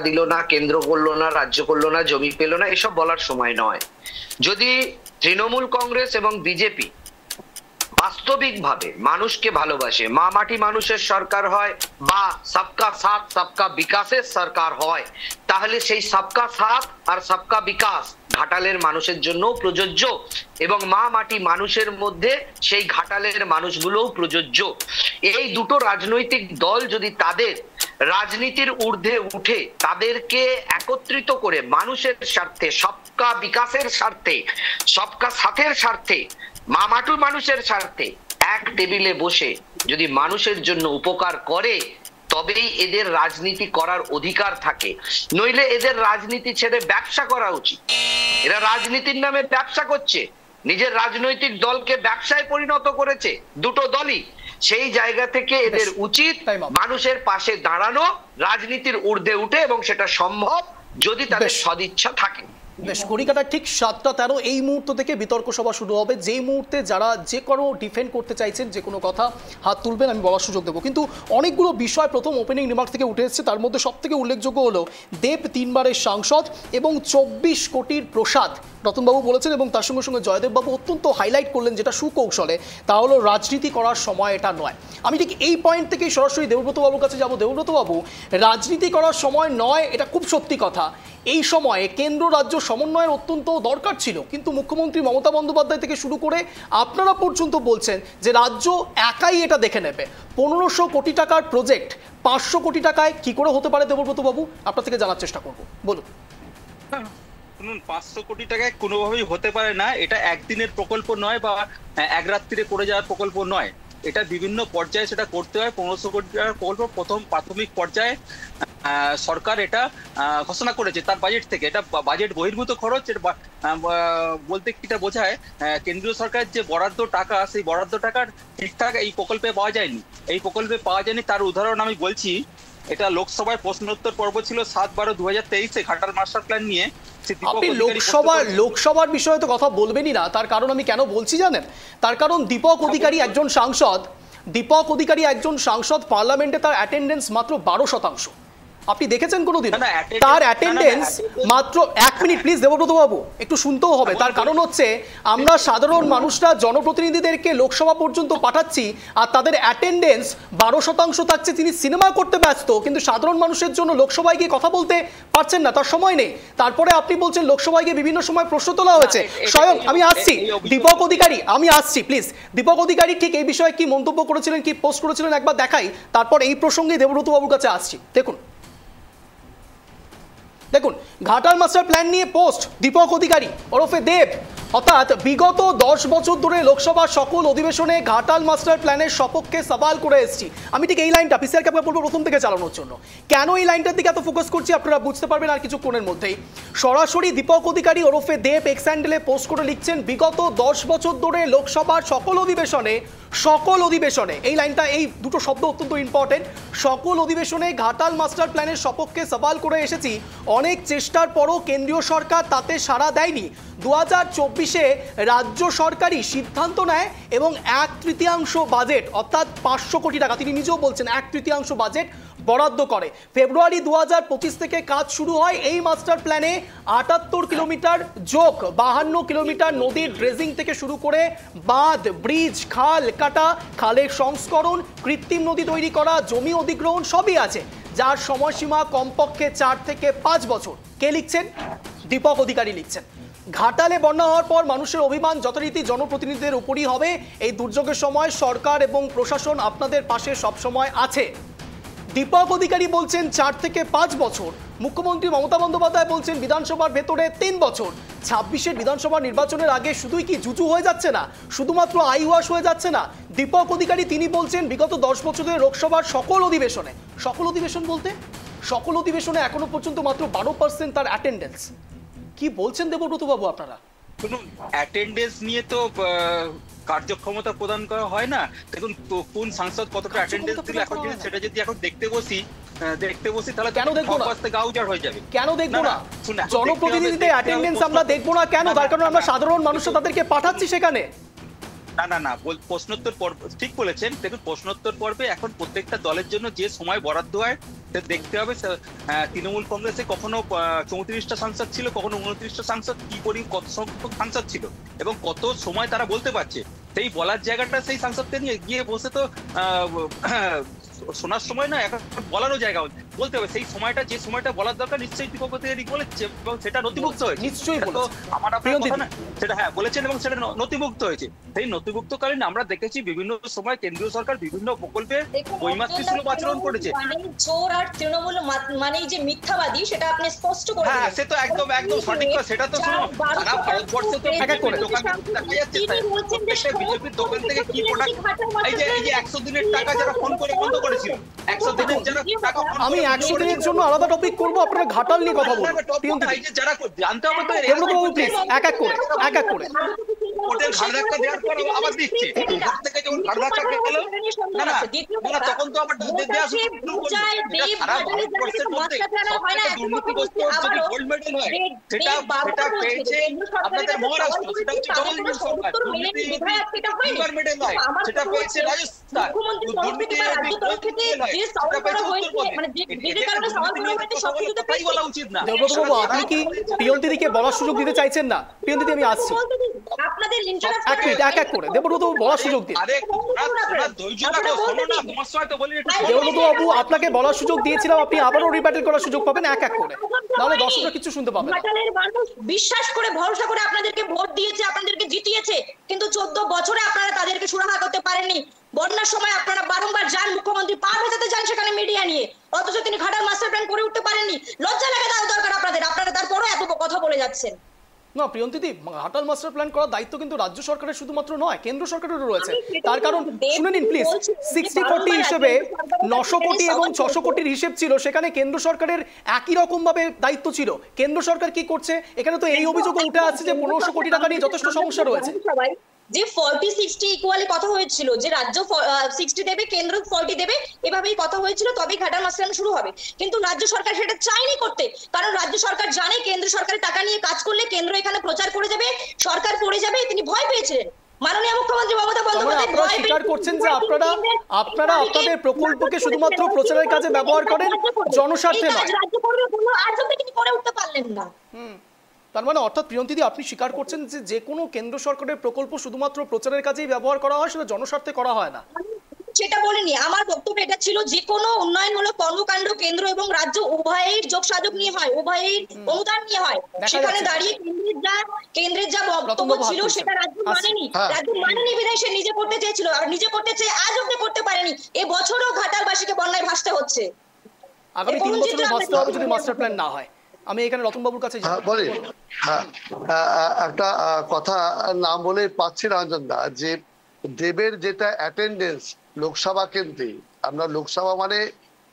দিল না, কেন্দ্র করলো না, রাজ্য করলো না, জমি পেল না, এসব বলার সময় নয়। যদি তৃণমূল কংগ্রেস এবং বিজেপি বাস্তবিকভাবে মানুষকে ভালোবাসে, মা মাটি মানুষের সরকার হয় বা সবকা সাথ সবকা বিকাশের সরকার হয়, তাহলে সেই সবকা সাথ আর সবকা বিকাশ ঘাটালের মানুষের জন্য প্রযোজ্য এবং মা মাটি মানুষের মধ্যে সেই ঘাটালের মানুষগুলোও প্রযোজ্য। এই দুটো রাজনৈতিক দল যদি তাদের রাজনীতির ঊর্ধ্বে উঠে তাদেরকে একত্রিত করে মানুষের স্বার্থে, সবকা বিকাশের স্বার্থে, সবকা সাথের স্বার্থে, মামাটুর মানুষের স্বার্থে এক টেবিলে বসে যদি মানুষের জন্য উপকার করে তবেই এদের রাজনীতি করার অধিকার থাকে, নইলে এদের রাজনীতি ছেড়ে ব্যবসা করা উচিত। এরা রাজনীতির নামে ব্যবসা করছে, নিজের রাজনৈতিক দলকে ব্যবসায় পরিণত করেছে দুটো দলই। সেই জায়গা থেকে এদের উচিত মানুষের পাশে দাঁড়ানো, রাজনীতির ঊর্ধ্বে উঠে, এবং সেটা সম্ভব যদি তাদের সদিচ্ছা থাকে। বেশ, ঘড়িকাটা ঠিক 7:13 এই মুহূর্ত থেকে বিতর্ক সভা শুরু হবে। যেই মুহূর্তে যারা যে কোনো ডিফেন্ড করতে চাইছেন, যে কোনো কথা হাত তুলবেন, আমি বলার সুযোগ দেবো। কিন্তু অনেকগুলো বিষয় প্রথম ওপেনিং রিমার্ক থেকে উঠে এসেছে। তার মধ্যে সব থেকে উল্লেখযোগ্য হলো দেব 3 বারের সাংসদ এবং 24 কোটির প্রসাদ রতনবাবু বলেছেন, এবং তার সঙ্গে সঙ্গে জয়দেববাবু অত্যন্ত হাইলাইট করলেন যেটা সুকৌশলে, তা হলো রাজনীতি করার সময় এটা নয়। আমি ঠিক এই পয়েন্ট থেকেই সরাসরি দেবব্রতবাবুর কাছে যাব। দেবব্রতবাবু, রাজনীতি করার সময় নয় এটা খুব সত্যি কথা। এই সময়ে কেন্দ্র রাজ্য সমন্বয়ের অত্যন্ত দরকার ছিল, কিন্তু মুখ্যমন্ত্রী মমতা বন্দ্যোপাধ্যায় থেকে শুরু করে আপনারা পর্যন্ত বলছেন যে রাজ্য একাই এটা দেখে নেবে। 1500 কোটি টাকার প্রজেক্ট 500 কোটি টাকায় কি করে হতে পারে দেবব্রতবাবু? আপনার থেকে জানার চেষ্টা করব, বলুন। শুনুন, 500 কোটি টাকায় কোনোভাবেই হতে পারে না। এটা একদিনের প্রকল্প নয় বা এক রাত্রিরে করে যাওয়ার প্রকল্প নয়। এটা বিভিন্ন পর্যায়ে সেটা করতে হয়। 1500 কোটি টাকার প্রকল্প প্রথম প্রাথমিক পর্যায়ে সরকার এটা ঘোষণা করেছে তার বাজেট থেকে। এটা বাজেট বহির্ভূত খরচ। বলতে কিটা বোঝায়, কেন্দ্রীয় সরকারের যে বরাদ্দ টাকা, সেই বরাদ্দ টাকার ঠিকঠাক এই প্রকল্পে পাওয়া যায়নি। এই প্রকল্পে পাওয়া যায়নি তার উদাহরণ আমি বলছি। এটা লোকসভায় প্রশ্নোত্তর পর্ব ছিল 7/12/2023-এ ঘাটাল মাস্টার প্ল্যান নিয়ে। আপনি লোকসভার বিষয়ে তো কথা বলবেনই না, তার কারণ আমি কেন বলছি জানেন? তার কারণ দীপক অধিকারী একজন সাংসদ, পার্লামেন্টে তার অ্যাটেন্ডেন্স মাত্র 12%। আপনি দেখেছেন কোনোদিন তার অ্যাটেন্ডেন্স মাত্র? 1 মিনিট প্লিজ দেবব্রত বাবু, একটু শুনতেও হবে। তার কারণ হচ্ছে আমরা সাধারণ মানুষরা জনপ্রতিনিধিদেরকে লোকসভা পর্যন্ত পাঠাচ্ছি আর তাদের অ্যাটেন্ডেন্স 12% থাকছে। তিনি সিনেমা করতে ব্যস্ত, কিন্তু সাধারণ মানুষের জন্য লোকসভায় গিয়ে কথা বলতে পারছেন না, তার সময় নেই। তারপরে আপনি বলছেন লোকসভায় গিয়ে বিভিন্ন সময় প্রশ্ন তোলা হয়েছে। স্বয়ং আমি আসছি, দীপক অধিকারী, আমি আসছি প্লিজ। দীপক অধিকারী ঠিক এই বিষয়ে কি মন্তব্য করেছিলেন, কি পোস্ট করেছিলেন একবার দেখাই, তারপর এই প্রসঙ্গে দেবব্রত বাবুর কাছে আসছি। দেখুন ঘাটাল মাস্টার প্ল্যান নিয়ে পোস্ট দীপক অধিকারী ওরফে দেব। অর্থাৎ বিগত 10 বছর ধরে লোকসভার সকল অধিবেশনে ঘাটাল মাস্টার প্ল্যানের সপক্ষে সওয়াল করে এসেছি। আমি ঠিক এই লাইনটা পিসিআর ক্যাপে বলবো প্রথম থেকে চালানোর জন্য। কেন এই লাইনটার দিকে এত ফোকাস করছি আপনারা বুঝতে পারবেন আর কিছুক্ষণের মধ্যেই। সরাসরি দীপক অধিকারী ওরফে দেব এক্স হ্যান্ডেলে পোস্ট করে লিখছেন, বিগত 10 বছর ধরে লোকসভার সকল অধিবেশনে, এই লাইনটা, এই দুটো শব্দ অত্যন্ত ইম্পর্টেন্ট, সকল অধিবেশনে ঘাটাল মাস্টার প্ল্যানের সপক্ষে সওয়াল করে এসেছি। অনেক চেষ্টার পরও কেন্দ্রীয় সরকার তাতে সাড়া দেয়নি। 2024-এ রাজ্য সরকারই সিদ্ধান্ত নেয় এবং 1/3 বাজেট অর্থাৎ 500 কোটি টাকা, তিনি নিজেও বলছেন 1/3 বাজেট বরাদ্দ করে। ফেব্রুয়ারি 2025 থেকে কাজ শুরু হয় এই মাস্টার প্ল্যানে। 78 কিলোমিটার যোগ 52 কিলোমিটার নদীর ড্রেজিং থেকে শুরু করে বাঁধ, ব্রিজ, খাল কাটা, খালের সংস্করণ, কৃত্রিম নদী তৈরি করা, জমি অধিগ্রহণ সবই আছে, যার সময়সীমা কমপক্ষে 4 থেকে 5 বছর। কে লিখছেন? দীপক অধিকারী লিখছেন। ঘাটালে বন্যা হওয়ার পর মানুষের অভিমান যথারীতি জনপ্রতিনিধিদের উপরই হবে। এই দুর্যোগের সময় সরকার এবং প্রশাসন আপনাদের পাশে সবসময় আছে। দীপক অধিকারী বলছেন 4 থেকে 5 বছর। মুখ্যমন্ত্রী মমতা বন্দ্যোপাধ্যায় বলছেন বিধানসভার ভেতরে 3 বছর। 26-এর বিধানসভা নির্বাচনের আগে শুধুই কি জুজু হয়ে যাচ্ছে না, শুধুমাত্র আইওয়াশ হয়ে যাচ্ছে না? দীপক অধিকারী তিনি বলছেন বিগত 10 বছরের লোকসভার সকল অধিবেশন বলতে সকল অধিবেশনে এখনো পর্যন্ত মাত্র 12% তার অ্যাটেন্ডেন্স। কি বলছেন দেবব্রত বাবু আপনারা? শুনুন, অ্যাটেন্ডেন্স নিয়ে তো কার্যক্ষমতা প্রদান করা হয় না। দেখুন কোন সাংসদ কতটা অ্যাটেন্ডেন্স দিল, এখন যদি সেটা যদি এখন দেখতে বসি তাহলে কেন দেখবো না? গাউজার হয়ে যাবে। কেন দেখবো না? জনপ্রতিনিধিদের অ্যাটেন্ডেন্স আমরা দেখবো না কেন? তার কারণ আমরা সাধারণ মানুষরা তাদেরকে পাঠাচ্ছি সেখানে। না, প্রশ্নোত্তর পর্ব ঠিক বলেছেন। দেখুন প্রশ্নোত্তর পর্বে এখন প্রত্যেকটা দলের জন্য যে সময় বরাদ্দ হয় দেখতে হবে। তৃণমূল কংগ্রেসে কখনো 34টা সাংসদ ছিল, কখনো 29টা সাংসদ, কি করি কত সংখ্যক সাংসদ ছিল এবং কত সময় তারা বলতে পারছে, সেই বলার জায়গাটা সেই সাংসদকে নিয়ে গিয়ে বসে তো শোনার সময় না, এখন বলারও জায়গা বলতে হবে সেই সময়টা, যে সময়টা বলার দরকার নিশ্চয়ই দীপক অধিকারী বলেছে এবং সেটা নথিভুক্ত হয়েছে। নিশ্চয়ই তো বলেছে। আমার আপনার কথা না, সেটা হ্যাঁ বলেছেন এবং সেটা নথিভুক্ত হয়েছে। সেই নথিভুক্তকালীন আমরা দেখেছি বিভিন্ন সময় কেন্দ্রীয় সরকার বিভিন্ন প্রকল্পে বৈমাত্রিক সুলভ আচরণ করেছে। চোর আর তৃণমূল মানে যে মিথ্যাবাদী সেটা আপনি স্পষ্ট করে হ্যাঁ, দিলেন। সে তো একদম সঠিক কথা। সেটা তো শুনুন, সারা ভারতবর্ষে তো এক এক করে দোকান দেখা যাচ্ছে, প্রত্যেকটা বিজেপির দোকান থেকে কি প্রোডাক্ট, এই যে 100 দিনের টাকা যারা ফোন করে বন্ধ করেছিল, 100 দিনের যারা টাকা ফোন আমি 100 দিনের জন্য আলাদা টপিক করব, আপনারা ঘাটাল নিয়ে কথা বলুন। এই যে যারা জানতে হবে তো দেবব্রতবাবু প্লিজ এক এক করে হোটেল ঘাট ধাক্কা দেওয়ার পর আবার দিচ্ছে, ঘর থেকে যখন ঘাট ধাক্কা গেল না তখন তো আবার দেওয়া শুরু করলো। সারা ভারতবর্ষের মধ্যে সবথেকে দুর্নীতিগ্রস্ত যদি গোল্ড মেডেল হয় সেটা পেয়েছে আপনাদের মহারাষ্ট্র, সেটা হচ্ছে জগদীশ সরকার। দুর্নীতি সিলভার মেডেল হয় সেটা পেয়েছে রাজস্থান। দুর্নীতি সেটা পেয়েছে উত্তরপ্রদেশ। বলা উচিত না। দেবব্রতবাবু, আপনি কি প্রিয়ন্তীদিকে বলার সুযোগ দিতে চাইছেন না? প্রিয়ন্তীদি, আমি আসছি, আপনাদের এক মিনিট এক এক করে। দেবব্রতবাবু বলার সুযোগ দিন। দেবব্রতবাবু, আপনাকে বলার সুযোগ দিয়েছিলাম, আপনি আবারও রিব্যাটল করার সুযোগ পাবেন এক এক করে, নাহলে দর্শকরা কিছু শুনতে পাবে না। ঘাটালের মানুষ বিশ্বাস করে ভরসা করে আপনাদেরকে ভোট দিয়েছে, আপনাদেরকে জিতিয়েছে, কিন্তু 14 বছরে আপনারা তাদেরকে সুরাহা করতে পারেননি। বন্যার সময় আপনারা বারংবার যান, মুখ্যমন্ত্রী পা ভেজাতে যান সেখানে মিডিয়া নিয়ে, অথচ তিনি ঘাটাল মাস্টার প্ল্যান করে উঠতে পারেননি। লজ্জা লাগে তার দরকার আপনারা তারপরও এত কথা বলে যাচ্ছেন। না প্রিয়ন্তীদি, ঘাটাল মাস্টার প্ল্যান করার দায়িত্ব কিন্তু রাজ্য সরকারের শুধুমাত্র নয়, কেন্দ্র সরকারেরও রয়েছে। তার কারণ শুনে নিন প্লিজ, 60-40 হিসেবে 900 কোটি এবং 600 কোটির হিসেব ছিল, সেখানে কেন্দ্র সরকারের একই রকম ভাবে দায়িত্ব ছিল। কেন্দ্র সরকার কি করছে এখানে তো এই অভিযোগ উঠে আসছে যে 1500 কোটি টাকা নিয়ে যথেষ্ট সমস্যা রয়েছে। যে 40-60 ইকুয়ালি কথা হয়েছিল, যে রাজ্য 60 দেবে কেন্দ্র 40 দেবে, এভাবেই কথা হয়েছিল, তবেই ঘাটাল মাস্টার শুরু হবে। কিন্তু রাজ্য সরকার সেটা চায়নি করতে, কারণ রাজ্য সরকার জানে কেন্দ্র সরকারের টাকা নিয়ে কাজ করলে কেন্দ্র এখানে প্রচার করে যাবে, সরকার পড়ে যাবে, তিনি ভয় পেয়েছিলেন। মাননীয় মুখ্যমন্ত্রী মমতা বন্দ্যোপাধ্যায় আপনারা স্বীকার করছেন যে আপনারা আপনাদের প্রকল্পকে শুধুমাত্র প্রচারের কাজে ব্যবহার করেন, জনস্বার্থে নয়। রাজ্য করবে বললো, আজ অব্দি তিনি করে উঠতে পারলেন না। তার মানে অর্থাৎ প্রিয়ন্তীদি, আপনি স্বীকার করছেন যে কোনো কেন্দ্র সরকারের প্রকল্প শুধুমাত্র প্রচারের কাজেই ব্যবহার করা হয়, সেটা জনস্বার্থে করা হয় না। সেটা বলিনি, আমার বক্তব্য এটা ছিল যে কোনো উন্নয়নমূলক কর্মকাণ্ড কেন্দ্র এবং রাজ্য উভয়ের যোগসাযোগ নিয়ে হয়, উভয়ের অনুদান নিয়ে হয়। সেখানে দাঁড়িয়ে কেন্দ্রের যা বক্তব্য ছিল সেটা রাজ্য মানেনি বিধায় সে নিজে করতে চেয়েছিল, আর নিজে করতে চেয়ে আজ অব্দি করতে পারেনি। এবছরও ঘাটালবাসীকে বন্যায় ভাসতে হচ্ছে। আগামী 3 বছরে ভাসতে হবে যদি মাস্টার প্ল্যান না হয়। আমি এখানে রতনবাবুর কাছে বলি, একটা কথা নাম বলে পাচ্ছি রঞ্জন দা, যে দেবের যেটা অ্যাটেন্ডেন্স লোকসভা কেন্দ্রে, আমরা লোকসভা মানে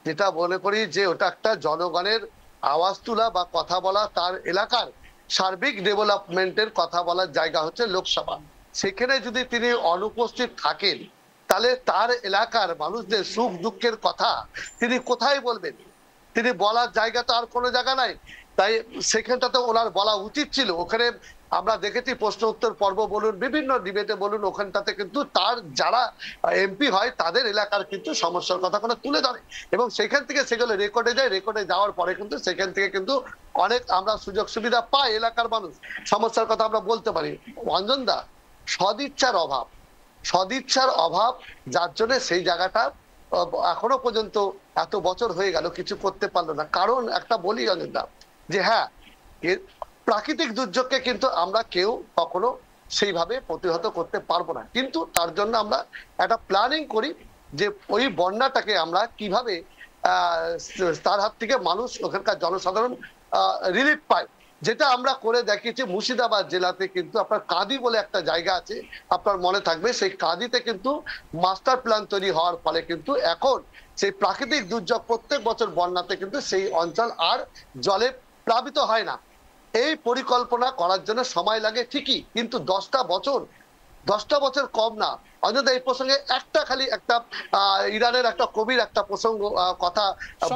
যেটা মনে করি যে ওটা একটা জনগণের আওয়াজ তোলা বা কথা বলা, তার এলাকার সার্বিক ডেভেলপমেন্টের কথা বলার জায়গা হচ্ছে লোকসভা। সেখানে যদি তিনি অনুপস্থিত থাকেন তাহলে তার এলাকার মানুষদের সুখ দুঃখের কথা তিনি কোথায় বলবেন? তিনি বলার জায়গা তো আর কোনো জায়গা নাই। তাই সেখানটাতে ওনার বলা উচিত ছিল। ওখানে আমরা দেখেছি প্রশ্ন উত্তর পর্ব বলুন, বিভিন্ন ডিবেটে বলুন, ওখানটাতে কিন্তু তার যারা এমপি হয় তাদের এলাকার কিন্তু সমস্যার কথা কোনো তুলে ধরে এবং সেখান থেকে সেগুলো রেকর্ডে যায়। রেকর্ডে যাওয়ার পরে কিন্তু সেখান থেকে কিন্তু অনেক আমরা সুযোগ সুবিধা পাই, এলাকার মানুষ সমস্যার কথা আমরা বলতে পারি। অঞ্জন দা, সদিচ্ছার অভাব যার জন্য সেই জায়গাটা এখনো পর্যন্ত এত বছর হয়ে গেল কিছু করতে পারলো না। কারণ একটা বলি অঞ্জন দা, যে হ্যাঁ প্রাকৃতিক দুর্যোগকে কিন্তু আমরা কেউ কখনো সেইভাবে প্রতিহত করতে পারবো না, কিন্তু তার জন্য আমরা একটা প্ল্যানিং করি যে ওই বন্যাটাকে আমরা কিভাবে তার হাত থেকে মানুষ, ওখানকার জনসাধারণ রিলিফ পায়। যেটা আমরা করে দেখিয়েছি মুর্শিদাবাদ জেলাতে, কিন্তু আপনার কাঁদি বলে একটা জায়গা আছে, আপনার মনে থাকবে, সেই কাঁদিতে কিন্তু মাস্টার প্ল্যান তৈরি হওয়ার ফলে কিন্তু এখন সেই প্রাকৃতিক দুর্যোগ প্রত্যেক বছর বন্যাতে কিন্তু সেই অঞ্চল আর জলে প্লাবিত হয় না। এই পরিকল্পনা করার জন্য সময় লাগে ঠিকই, কিন্তু 10টা বছর কম না। অন্তত এই প্রসঙ্গে একটা ইরানের একটা কবির একটা প্রসঙ্গ কথা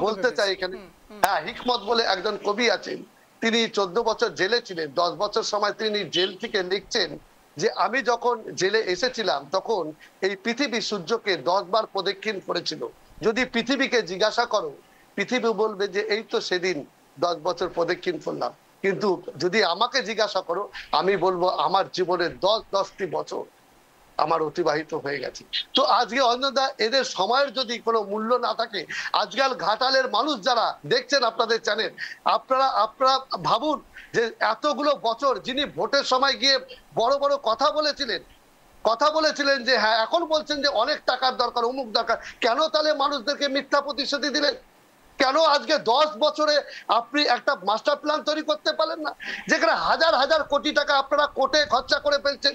বলতে চাই এখানে। হ্যাঁ, হিকমত বলে একজন কবি আছেন, তিনি 14 বছর জেলে ছিলেন। 10 বছর সময় তিনি জেল থেকে লিখছেন যে আমি যখন জেলে এসেছিলাম তখন এই পৃথিবী সূর্যকে 10 বার প্রদক্ষিণ করেছিল। যদি পৃথিবীকে জিজ্ঞাসা করো, পৃথিবী বলবে যে এই তো সেদিন 10 বছর প্রদক্ষিণ করলাম। কিন্তু যদি আমাকে জিজ্ঞাসা করো, আমি বলবো আমার জীবনের 10টি বছর আমার অতিবাহিত হয়ে গেছে। তো আজকে অঞ্জনদা, এদের সময়ের যদি কোনো মূল্য না থাকে, আজকাল ঘাটালের মানুষ যারা দেখছেন আপনাদের চ্যানেল, আপনারা ভাবুন যে এতগুলো বছর যিনি ভোটের সময় গিয়ে বড় বড় কথা বলেছিলেন যে হ্যাঁ, এখন বলছেন যে অনেক টাকার দরকার, অমুক দরকার, কেন তাহলে মানুষদেরকে মিথ্যা প্রতিশ্রুতি দিলেন? কেন আজকে 10 বছরে আপনি একটা মাস্টার প্ল্যান তৈরি করতে পারলেন না, যেখানে হাজার হাজার কোটি টাকা আপনারা কোর্টে খরচা করে ফেলছেন,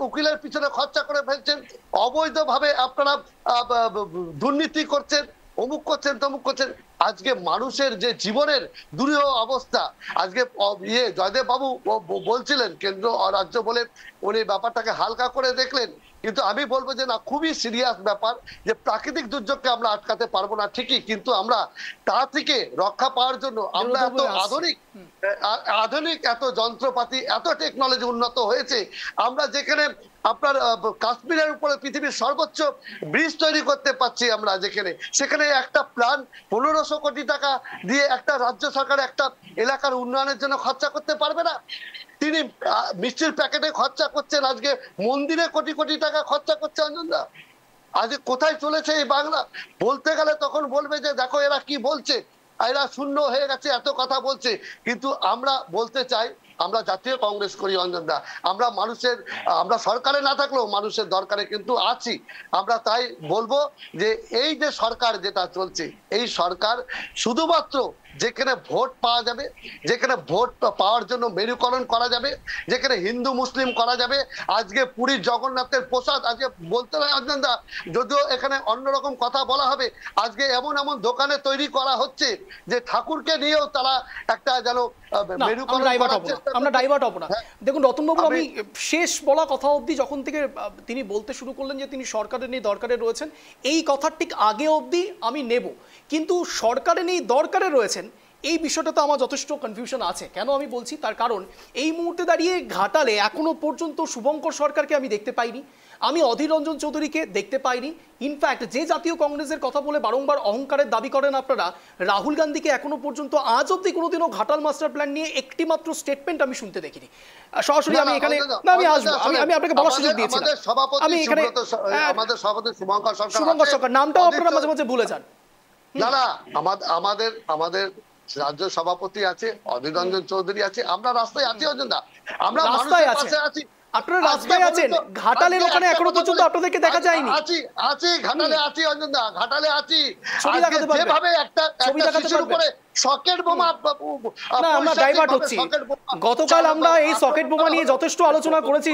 উকিলের পিছনে খরচা করে ফেলছেন, অবৈধভাবে আপনারা দুর্নীতি করছেন, অমুক করছেন, তমুক করছেন। আজকে মানুষের যে জীবনের দুরূহ অবস্থা, আজকে জয়দেব বাবু বলছিলেন কেন্দ্র রাজ্য বলে উনি ব্যাপারটাকে হালকা করে দেখলেন, কিন্তু আমি বলবো যে না, খুবই সিরিয়াস ব্যাপার। যে প্রাকৃতিক দুর্যোগকে আমরা আটকাতে পারবো না ঠিকই, কিন্তু আমরা তা থেকে রক্ষা পাওয়ার জন্য আমরা এত আধুনিক এত যন্ত্রপাতি, এত টেকনোলজি উন্নত হয়েছে, আমরা যেখানে আপনার কাশ্মীরের উপরে পৃথিবীর সর্বোচ্চ ব্রিজ তৈরি করতে পারছি আমরা, যেখানে সেখানে একটা প্ল্যান 1500 কোটি টাকা দিয়ে একটা রাজ্য সরকার একটা এলাকার উন্নয়নের জন্য খরচা করতে পারবে না। তিনি মিষ্টির প্যাকেটে খরচা করছেন, আজকে মন্দিরে কোটি কোটি টাকা খরচা করছে। অঞ্জনদা, আজকে কোথায় চলেছে এই বাংলা? বলতে গেলে তখন বলবে যে দেখো এরা কি বলছে, এরা শূন্য হয়ে গেছে, এত কথা বলছে। কিন্তু আমরা বলতে চাই, আমরা জাতীয় কংগ্রেস করি অঞ্জনদা, আমরা সরকারে না থাকলেও মানুষের দরকারে কিন্তু আছি। আমরা তাই বলবো যে এই যে সরকার যেটা চলছে, এই সরকার শুধুমাত্র যেখানে ভোট পাওয়া যাবে, যেখানে ভোট পাওয়ার জন্য মেরুকরণ করা যাবে, যেখানে হিন্দু মুসলিম করা যাবে, আজকে পুরীর জগন্নাথের প্রসাদ আজকে বলতে হয় অঞ্জনদা, যদিও এখানে অন্যরকম কথা বলা হবে, আজকে এমন এমন দোকানে তৈরি করা হচ্ছে যে ঠাকুরকে নিয়েও তারা একটা যেন আমরা ডাইভার্ট হব না। দেখুন রতনবাবু, আমি শেষ বলা কথা অবধি যখন থেকে তিনি বলতে শুরু করলেন যে তিনি সরকারের নেই দরকারে রয়েছেন, এই কথার ঠিক আগে অবধি আমি নেব, কিন্তু সরকারে নেই দরকারে রয়েছেন এই বিষয়টাতে আমার যথেষ্ট কনফিউশন আছে। কেন আমি বলছি, তার কারণ এই মুহূর্তে দাঁড়িয়ে ঘাটালে এখনো পর্যন্ত শুভঙ্কর সরকারকে আমি দেখতে পাইনি, আমি অধীর রঞ্জন চৌধুরীকে দেখতে পাইনি। ইনফ্যাক্ট যে জাতীয় কংগ্রেসের কথা বলে বারংবার অহংকারের দাবি করেন আপনারা, রাহুল গান্ধীকে এখনো পর্যন্ত আজ অব্দি কোনোদিনও ঘাটাল মাস্টার প্ল্যান নিয়ে একটি মাত্র স্টেটমেন্ট আমি শুনতে দেখিনি। সরাসরি আমি এখানে আমি আসবো, আমি আপনাকে বলার সুযোগ দিয়েছি। আমি এখানে আমাদের সভাপতি শুভঙ্কর সরকার নামটাও আপনারা মাঝে মাঝে ভুলে যান। না, আমাদের রাজ্য সভাপতি আছে, অধীর রঞ্জন চৌধুরী আছে, আমরা রাস্তায় আছি অঞ্জনদা, আমরা মানুষের পাশে আছি। আপনারা রাস্তায় আছেন, ঘাটালের ওখানে এখনো পর্যন্ত আপনাদেরকে দেখা যায়নি। আছি ঘাটালে আছি অঞ্জনদা, ঘাটালে আছি। যেভাবে একটা শুরু করে সকেট বোমা, আমরা ডাইভার্ট হচ্ছি। গতকাল আমরা এই সকেট বোমা নিয়ে যথেষ্ট আলোচনা করেছি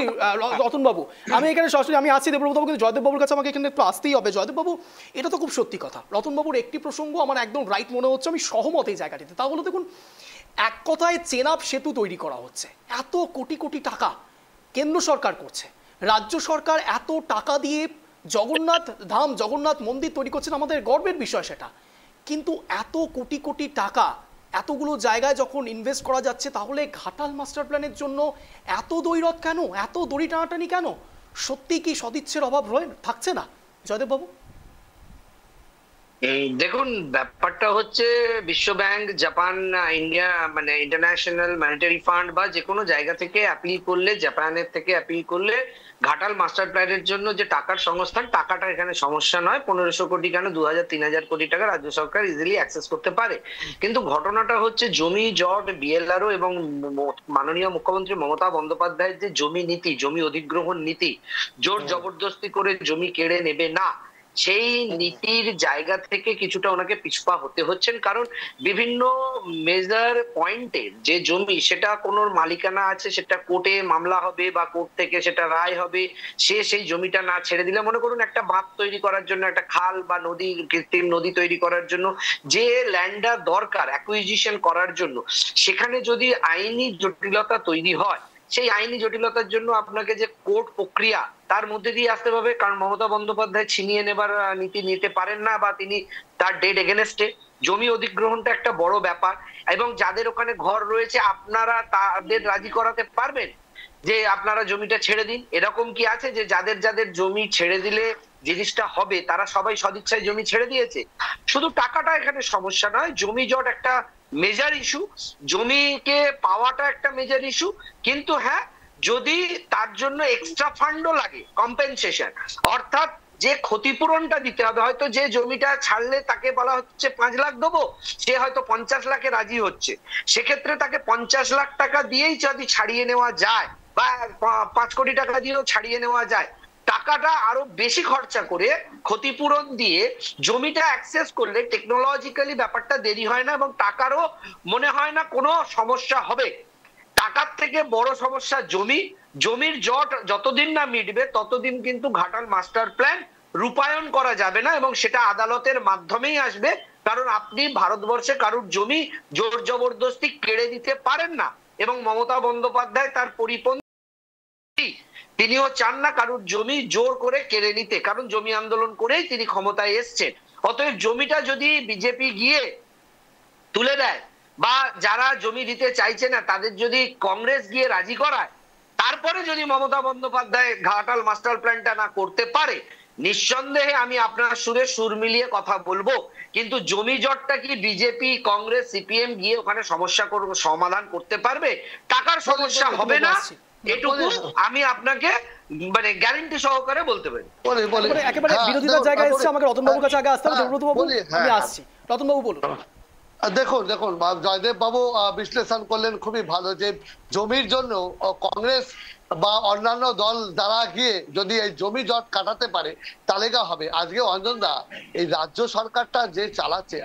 রতনবাবু। আমি এখানে সরাসরি আমি আসছি দেবব্রতবাবু, কিন্তু জয়দেববাবুর কাছে আমাকে এখানে একটু আসতেই হবে। জয়দেববাবু, এটা তো খুব সত্যি কথা, রতনবাবুর একটি প্রসঙ্গ আমার একদম রাইট মনে হচ্ছে, আমি সহমত এই জায়গাটিতে। তা হলো দেখুন, এক কথায় চেনাব সেতু তৈরি করা হচ্ছে, এত কোটি কোটি টাকা কেন্দ্র সরকার করছে, রাজ্য সরকার এত টাকা দিয়ে জগন্নাথ ধাম, জগন্নাথ মন্দির তৈরি করছেন, আমাদের গর্বের বিষয় সেটা। কিন্তু এত কোটি কোটি টাকা এতগুলো জায়গায় যখন ইনভেস্ট করা যাচ্ছে, তাহলে ঘাটাল মাস্টার প্ল্যানের জন্য এত দৈরত কেন, এত দড়ি টানাটানি কেন? সত্যি কি সদিচ্ছের অভাব থাকছে না জয়দেববাবু? দেখুন, ব্যাপারটা হচ্ছে বিশ্ব ব্যাংক, জাপান, ইন্ডিয়া, মানে ইন্টারন্যাশনাল মনিটারি ফান্ড বা যে কোনো জায়গা থেকে অ্যাপিল করলে, জাপানের থেকে অ্যাপিল করলে ঘাটাল মাস্টার প্ল্যানের জন্য যে টাকার সংস্থান, টাকাটা এখানে সমস্যা নয়। 1500 কোটি কেন, 2000-3000 কোটি টাকা রাজ্য সরকার ইজিলি অ্যাক্সেস করতে পারে। কিন্তু ঘটনাটা হচ্ছে জমি জট, বিএলআরও এবং মাননীয় মুখ্যমন্ত্রী মমতা বন্দ্যোপাধ্যায়ের যে জমি নীতি, জমি অধিগ্রহণ নীতি, জোর জবরদস্তি করে জমি কেড়ে নেবে না, সেই নীতির জায়গা থেকে কিছুটা ওনাকে পিছপা হতে হচ্ছেন। কারণ বিভিন্ন মেজার পয়েন্টে যে জমি, সেটা কোন মালিকানা আছে, সেটা কোর্টে মামলা হবে বা কোর্ট থেকে সেটা রায় হবে, সে সেই জমিটা না ছেড়ে দিলে, মনে করুন একটা বাঁধ তৈরি করার জন্য, একটা খাল বা নদী, কৃত্রিম নদী তৈরি করার জন্য যে ল্যান্ডটা দরকার অ্যাকুইজিশন করার জন্য, সেখানে যদি আইনি জটিলতা তৈরি হয়, সেই আইনি জটিলতার জন্য আপনাকে যে কোর্ট প্রক্রিয়া তার মধ্যে দিয়ে আসতে হবে। কারণ মমতা বন্দ্যোপাধ্যায় ছিনিয়ে নেবার নীতি নিতে পারেন না, বা তিনি তার ডেড এগেনস্টে। জমি অধিগ্রহণটা একটা বড় ব্যাপার, এবং যাদের ওখানে ঘর রয়েছে আপনারা তাদের রাজি করাতে পারবেন যে আপনারা জমিটা ছেড়ে দিন? এরকম কি আছে যে যাদের যাদের জমি ছেড়ে দিলে জিনিসটা হবে তারা সবাই সদিচ্ছায় জমি ছেড়ে দিয়েছে? শুধু টাকাটা এখানে সমস্যা নয়, জমি জট একটা মেজর ইস্যু, জমিকে পাওয়াটা একটা মেজর ইস্যু। কিন্তু হ্যাঁ, যদি তার জন্য এক্সট্রা ফান্ডও লাগে, কম্পেনসেশন, অর্থাৎ যে ক্ষতিপূরণটা দিতে হবে, হয়তো যে জমিটা ছাড়লে তাকে বলা হচ্ছে 5 লাখ দেবো, সে হয়তো 50 লাখে রাজি হচ্ছে, সেক্ষেত্রে তাকে 50 লাখ টাকা দিয়েই যদি ছাড়িয়ে নেওয়া যায় বা 5 কোটি টাকা দিয়েও ছাড়িয়ে নেওয়া যায়, টাকাটা আরো বেশি খরচা করে ক্ষতিপূরণ দিয়ে জমিটা অ্যাক্সেস করলে টেকনোলজিক্যালি ব্যাপারটা দেরি হয় না এবং টাকারও মনে হয় না কোনো সমস্যা হবে। টাকার থেকে বড় সমস্যা জমির জট যতদিন না মিটবে ততদিন কিন্তু ঘাটাল মাস্টার প্ল্যান রূপায়ণ করা যাবে না এবং সেটা আদালতের মাধ্যমেই আসবে, কারণ আপনি ভারতবর্ষে কারুর জমি জোর জবরদস্তি কেড়ে দিতে পারেন না এবং মমতা বন্দ্যোপাধ্যায় তার পরিপন্থী, তিনিও চান না কারুর জমি জোর করে কেড়ে নিতে, কারণ জমি আন্দোলন করেই তিনি ক্ষমতায় এসছেন। অতএব জমিটা যদি বিজেপি গিয়ে তুলে দেয় বা যারা জমি দিতে চাইছে না তাদের যদি কংগ্রেস গিয়ে রাজি করায়, তারপরে যদি মমতা বন্দ্যোপাধ্যায় ঘাটাল মাস্টার প্ল্যানটা না করতে পারে, নিঃসন্দেহে আমি আপনার সুরে সুর মিলিয়ে কথা বলবো, কিন্তু জমি জটটা কি বিজেপি, কংগ্রেস, সিপিএম গিয়ে ওখানে সমস্যা সমাধান করতে পারবে? টাকার সমস্যা হবে না, এটুকু আমি আপনাকে মানে গ্যারান্টি সহকারে বলতে পারি। একেবারে বিরোধিতার জায়গায় এসেছে, আমাকে রতনবাবুর কাছে আগে আসতে হবে। দেবব্রত বাবু, আমি আসছি। রতনবাবু বলুন। দেখুন জয়দেব বাবু বিশ্লেষণ করলেন খুবই ভালো, যে জমির জন্য কংগ্রেস বা অন্যান্য দল দ্বারা গিয়ে যদি এই জমি জট কাটাতে পারে তাহলে হবে। আজকে অঞ্জনদা এই রাজ্য সরকারটা যে চালাচ্ছে,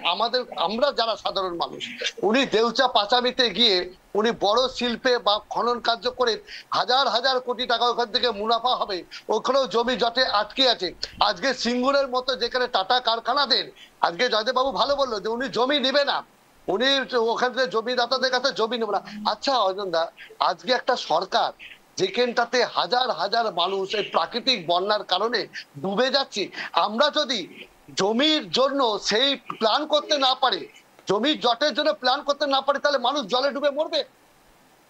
আমরা যারা সাধারণ মানুষ, উনি দেউচা পাচামিতে গিয়ে উনি বড় শিল্পে বা খনন কার্য করে হাজার হাজার কোটি টাকা ওখান থেকে মুনাফা হবে, ওখানেও জমি জটে আটকে আছে। আজকে সিঙ্গুরের মতো যেখানে টাটা কারখানাদের, আজকে জয়দেব বাবু ভালো বললো যে উনি জমি নিবে না, উনি ওখান থেকে জমিদাতাদের কাছে জমি নেবে না। আচ্ছা অঞ্জনদা, আজকে একটা সরকার যেখানটাতে হাজার হাজার মানুষ এই প্রাকৃতিক বন্যার কারণে ডুবে যাচ্ছে, আমরা যদি জমির জন্য সেই প্ল্যান করতে না পারি, জমির জটের জন্য প্ল্যান করতে না পারি, তাহলে মানুষ জলে ডুবে মরবে,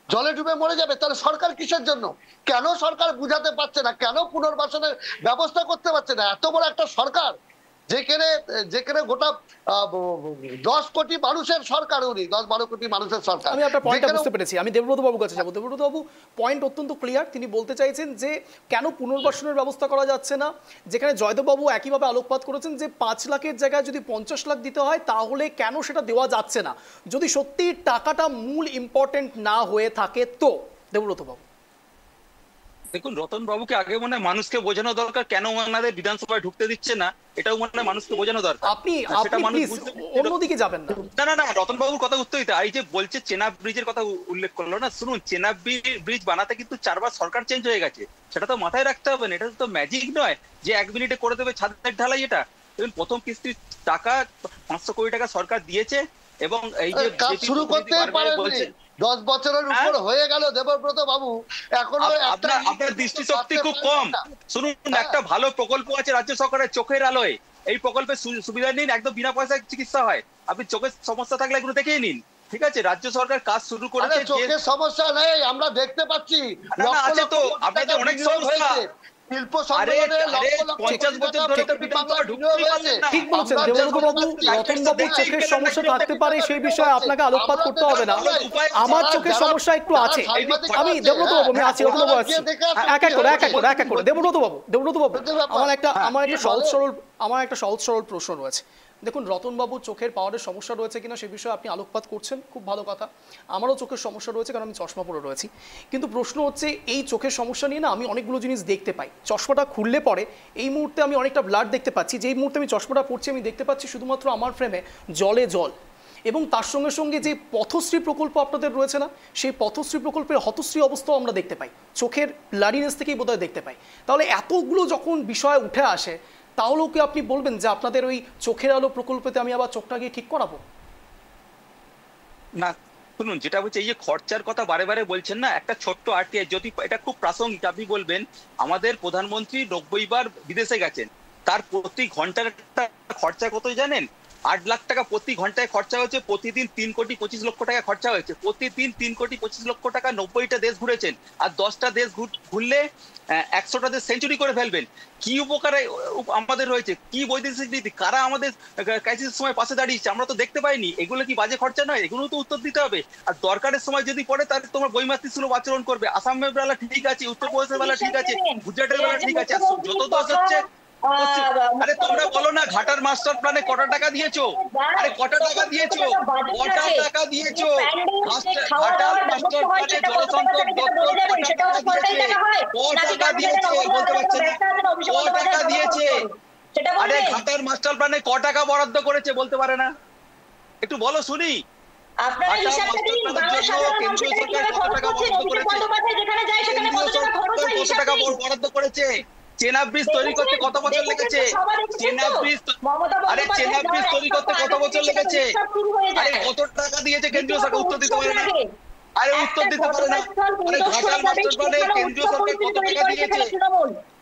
জলে ডুবে মরে যাবে। তাহলে সরকার কিসের জন্য? কেন সরকার বুঝাতে পারছে না? কেন পুনর্বাসনের ব্যবস্থা করতে পারছে না? এত বড় একটা সরকার যেখানে গোটা 10 কোটি মানুষের সরকার, উনি 10-12 কোটি মানুষের সরকার। আমি আপনার পয়েন্টটা বুঝতে পেরেছি। আমি দেবব্রত বাবুর কাছে যাব। দেবব্রত বাবু, পয়েন্ট অত্যন্ত ক্লিয়ার। তিনি বলতে চাইছেন যে কেন পুনর্বাসনের ব্যবস্থা করা যাচ্ছে না, যেখানে জয়দেব বাবু একইভাবে আলোকপাত করেছেন যে 5 লাখের জায়গায় যদি 50 লাখ দিতে হয় তাহলে কেন সেটা দেওয়া যাচ্ছে না, যদি সত্যি টাকাটা মূল ইম্পর্টেন্ট না হয়ে থাকে তো। দেবব্রত বাবু দেখুন, রতন বাবুকে আগে মনে হয় মানুষকে বোঝানো দরকার কেন ওনাদের বিধানসভায় ঢুকতে দিচ্ছে না, এটাও মনে হয় মানুষকে বোঝানো দরকার। আপনি অন্যদিকে যাবেন না। না, রতন বাবুর কথা উত্তর দিতে, এই যে বলছে চেনাব ব্রিজের কথা উল্লেখ করলো না, শুনুন, চেনাব ব্রিজ বানাতে কিন্তু 4 বার সরকার চেঞ্জ হয়ে গেছে, সেটা তো মাথায় রাখতে হবে না। এটা তো ম্যাজিক নয় যে 1 মিনিটে করে দেবে ছাদের ঢালাই। এটা প্রথম কিস্তির টাকা 500 কোটি টাকা সরকার দিয়েছে এবং এই যে শুরু করতে পারেননি, 10 বছরের উপর হয়ে গেল দেবব্রত বাবু, এখনো আপনার দৃষ্টিশক্তি খুব কম। শুনুন, একটা ভালো প্রকল্প আছে রাজ্য সরকারের চোখের আলোয়, এই প্রকল্পের সুবিধা নিন, একদম বিনা পয়সায় চিকিৎসা হয়। আপনি চোখের সমস্যা থাকলে এগুলো দেখেই নিন, ঠিক আছে? রাজ্য সরকার কাজ শুরু করেছে, চোখের সমস্যা নেই, আমরা দেখতে পাচ্ছি আছে তো, আপনাদের অনেক সমস্যা। শিল্প সম্মেলনে 50 বছর ধরে তো বিধানসভা ঢুকতেই পারছেন না। ঠিক বলেছেন দেবব্রত বাবু। রতন বাবুর চোখের সমস্যা থাকতে পারে, সেই বিষয়ে আপনাকে আলোকপাত করতে হবে না। আমার চোখের সমস্যা একটু আছে। আমি দেবব্রত বাবু, আমি আছি, রতন বাবু আছি, এক এক করে দেবব্রত বাবু আমার একটা সহজ সরল প্রশ্ন রয়েছে। দেখুন, রতনবাবুর চোখের পাওয়ারের সমস্যা রয়েছে কিনা সে বিষয়ে আপনি আলোকপাত করছেন, খুব ভালো কথা। আমারও চোখের সমস্যা রয়েছে, কারণ আমি চশমা পরে রয়েছি। কিন্তু প্রশ্ন হচ্ছে, এই চোখের সমস্যা নিয়ে না আমি অনেকগুলো জিনিস দেখতে পাই। চশমাটা খুললে পরে এই মুহূর্তে আমি অনেকটা ব্লাড দেখতে পাচ্ছি। যেই মুহূর্তে আমি চশমাটা পরছি আমি দেখতে পাচ্ছি শুধুমাত্র আমার ফ্রেমে জলে জল, এবং তার সঙ্গে সঙ্গে যে পথশ্রী প্রকল্প আপনাদের রয়েছে না, সেই পথশ্রী প্রকল্পের হতশ্রী অবস্থাও আমরা দেখতে পাই, চোখের ব্লাডিনেস থেকেই বোধহয় দেখতে পাই। তাহলে এতগুলো যখন বিষয় উঠে আসে, তাহলেও কি আপনি বলবেন যে আপনাদের ওই চোখের আলো প্রকল্পতে আমি আবার চোখটা গিয়ে ঠিক করাবো? না, শুনুন, যেটা হচ্ছে এই যে খরচার কথা বারে বারে বলছেন না, একটা ছোট্ট আরটিআই, যদি এটা খুব প্রাসঙ্গিক, আপনি বলবেন আমাদের প্রধানমন্ত্রী 90 বার বিদেশে গেছেন, তার প্রতি ঘন্টার একটা খরচা কত জানেন? 8 লাখ টাকা প্রতি ঘন্টায় খরচা হয়েছে, প্রতিদিন 3 কোটি 25 লক্ষ টাকা খরচা হয়েছে, প্রতিদিন 3 কোটি 25 লক্ষ টাকা 90টা দেশ ঘুরেছেন, আর 10টা দেশ ঘুরলে 100টা দেশ সেঞ্চুরি করে ফেলবেন। কি উপকারে আমাদের রয়েছে, কি বৈদেশিক নীতি, কারা আমাদের ক্রাইসিসের সময় পাশে দাঁড়িয়েছে আমরা তো দেখতে পাইনি। এগুলো কি বাজে খরচা নয়? এগুলো তো উত্তর দিতে হবে। আর দরকারের সময় যদি পড়ে তাহলে তোমার বৈমাতৃক সুলভ আচরণ করবে। আসামের বেলা ঠিক আছে, উত্তরপ্রদেশের বেলা ঠিক আছে, গুজরাটের বেলা ঠিক আছে, যত দোষ হচ্ছে। আরে তোমরা বলো না ঘাটার মাস্টার প্ল্যানে কত টাকা দিয়েছো? আরে কত টাকা দিয়েছো? কত টাকা দিয়েছো? ঘাটার মাস্টার প্ল্যানে জলসম্পদ দপ্তর কত টাকা দিয়েছে? বলতে পারছে না কত টাকা দিয়েছে। আরে ঘাটার মাস্টার প্ল্যানে কত টাকা বরাদ্দ করেছে বলতে পারে না, একটু বলো শুনি। আপনারা হিসাবটা দিন, বাংলার সাধারণ মানুষের কিভাবে খরচ করছেন, অভিষেক বন্দ্যোপাধ্যায় যেখানে যায় সেখানে কত টাকা খরচ হয় হিসাব দিন। বরাদ্দ করেছে। চেনাব ব্রিজ তৈরি করতে কত বছর লেগেছে? চেনাব ব্রিজ, আরে চেনাব ব্রিজ তৈরি করতে কত বছর লেগেছে? আরে কত টাকা দিয়েছে কেন্দ্রীয় সরকার? উত্তর দিতে পারে না। আরে উত্তর দিতে পারে না। আরে ঘাটাল মাস্টার প্ল্যানে কেন্দ্রীয় সরকার কত টাকা দিয়েছে?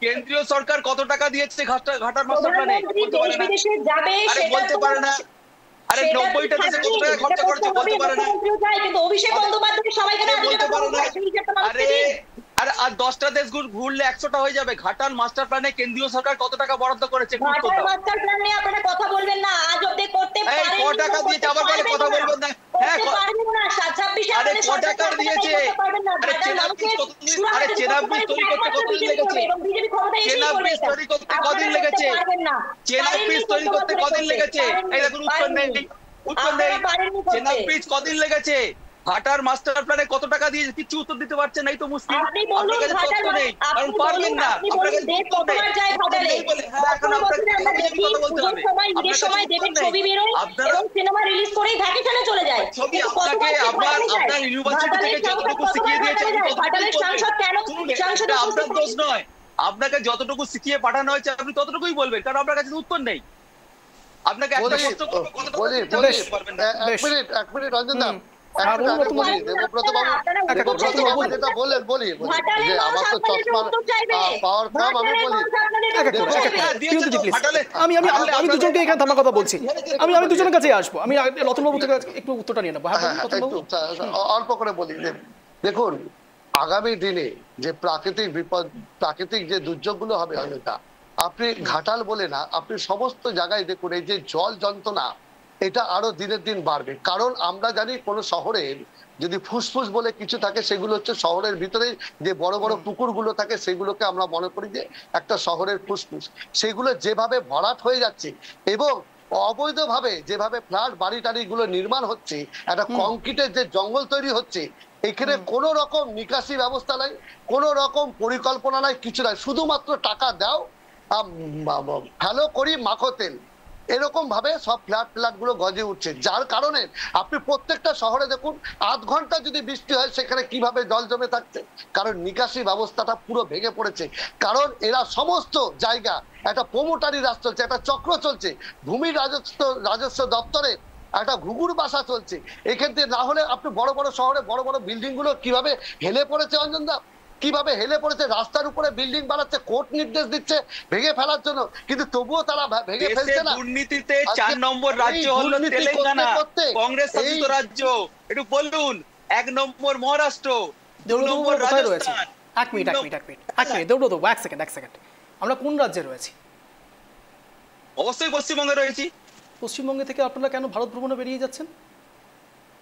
কেন্দ্রীয় সরকার কত টাকা দিয়েছে ঘাটাল মাস্টার প্ল্যানে? বলতে পারে না। আরে বলতে পারে না। আরে 90টা দেশে কত টাকা খরচা করেছে বলতে পারে না। কিন্তু অভিষেক বন্দ্যোপাধ্যায় সবাইকে বলতে পারে না। আরে আর 10টা দেশ ঘুরলে 100টা হয়ে যাবে। ঘাটাল মাস্টার প্ল্যানে কেন্দ্রীয় সরকার কত টাকা বরাদ্দ করেছে? ঘাটাল মাস্টার প্ল্যান নিয়ে আপনারা কথা বলবেন না, আজ অবধি করতে পারেন। এই কত টাকা দিয়েছে আবার বলে কথা বলবেন না। হ্যাঁ পারবেন না। 26 আরে কত টাকা দিয়েছে? আরে চেনাব ব্রিজ তৈরি করতে কতদিন লেগেছে? চেনাব ব্রিজ তৈরি করতে কতদিন লেগেছে? চেনাব ব্রিজ তৈরি করতে কতদিন লেগেছে? এই দেখুন উত্তর নেই, উত্তর নেই। চেনাব ব্রিজ কতদিন লেগেছে? ঘাটার মাস্টার প্ল্যানে কত টাকা দিয়েছে? কিছু উত্তর দিতে পারছেন নাই তো মুশকিল। আপনার কাছে তথ্য নেই কারণ পারবেন না। আপনার কাছে উত্তর নেই। হ্যাঁ এখন আপনাকে কথা বলতে হবে। আপনার সময় দেবেন ছবি বেরোয় এবং সিনেমা রিলিজ করেই ভ্যাকেশনে চলে যায়। ছবি আপনাকে আপনার ইউনিভার্সিটি থেকে যতটুকু শিখিয়ে দিয়েছে ঘাটালের সাংসদ কেন সাংসদ আপনার দোষ নয়। আপনাকে যতটুকু শিখিয়ে পাঠানো হয়েছে আপনি ততটুকুই বলবেন কারণ আপনার কাছে উত্তর নেই। আপনাকে একটা প্রশ্ন করব কথা বলতে পারবেন না। এক মিনিট রঞ্জন দা দেবব্রত বাবু যেটা বলেন বলি যে আমার তো চশমার পাওয়ার কম, আমি বলি আমি দুজনকে এখানে থামার কথা বলছি। আমি দুজনের কাছে আসবো। আমি রতন বাবু থেকে একটু উত্তরটা নিয়ে নেবো। অল্প করে বলি যে দেখুন আগামী দিনে যে প্রাকৃতিক বিপদ, প্রাকৃতিক যে দুর্যোগগুলো হবে অনেকটা, আপনি ঘাটাল বলে না, আপনি সমস্ত জায়গায় দেখুন এই যে জল যন্ত্রণা এটা আরো দিনের দিন বাড়বে। কারণ আমরা জানি কোনো শহরে যদি ফুসফুস বলে কিছু থাকে সেগুলো হচ্ছে শহরের ভিতরে যে বড় বড় পুকুরগুলো থাকে সেগুলোকে আমরা মনে করি যে একটা শহরের ফুসফুস। সেগুলো যেভাবে ভরাট হয়ে যাচ্ছে এবং অবৈধভাবে যেভাবে ফ্ল্যাট বাড়ি টাড়ি গুলো নির্মাণ হচ্ছে, একটা কংক্রিটের যে জঙ্গল তৈরি হচ্ছে, এখানে কোনো রকম নিকাশি ব্যবস্থা নাই, কোনো রকম পরিকল্পনা নাই, কিছু নাই। শুধুমাত্র টাকা দাও, ভালো করি মাখো তেল, এরকম ভাবে সব ফ্ল্যাট গুলো গজে উঠছে। যার কারণে আপনি প্রত্যেকটা শহরে দেখুন আধ ঘন্টা যদি বৃষ্টি হয় সেখানে কিভাবে জল জমে থাকছে, কারণ নিকাশি ব্যবস্থাটা পুরো ভেঙে পড়েছে। কারণ এরা সমস্ত জায়গা একটা প্রমোটারি রাজ চলছে, একটা চক্র চলছে, ভূমি রাজস্ব দপ্তরে একটা ঘুঘুর বাসা চলছে। এখান থেকে না হলে আপনি বড় বড় শহরে বড় বড় বিল্ডিং গুলো কিভাবে হেলে পড়েছে অঞ্জনদা, কিভাবে হেলে পড়েছে, রাস্তার উপরে বিল্ডিং বানাচ্ছে, কোর্ট নির্দেশ দিচ্ছে ভেঙে ফেলার জন্য, কিন্তু তবুও তারা ভেঙে ফেলছে না। দুর্নীতিতে 4 নম্বর রাজ্য হলো তেলেঙ্গানা, কংগ্রেস শাসিত রাজ্য। একটু বলুন 1 নম্বর মহারাষ্ট্র, 2 নম্বর রাজস্থান। এক মিনিট দেবব্রত, এক সেকেন্ড আমরা কোন রাজ্যে রয়েছি? অবশ্যই পশ্চিমবঙ্গে রয়েছি। পশ্চিমবঙ্গে থেকে আপনারা কেন ভারত ভ্রমণে বেরিয়ে যাচ্ছেন?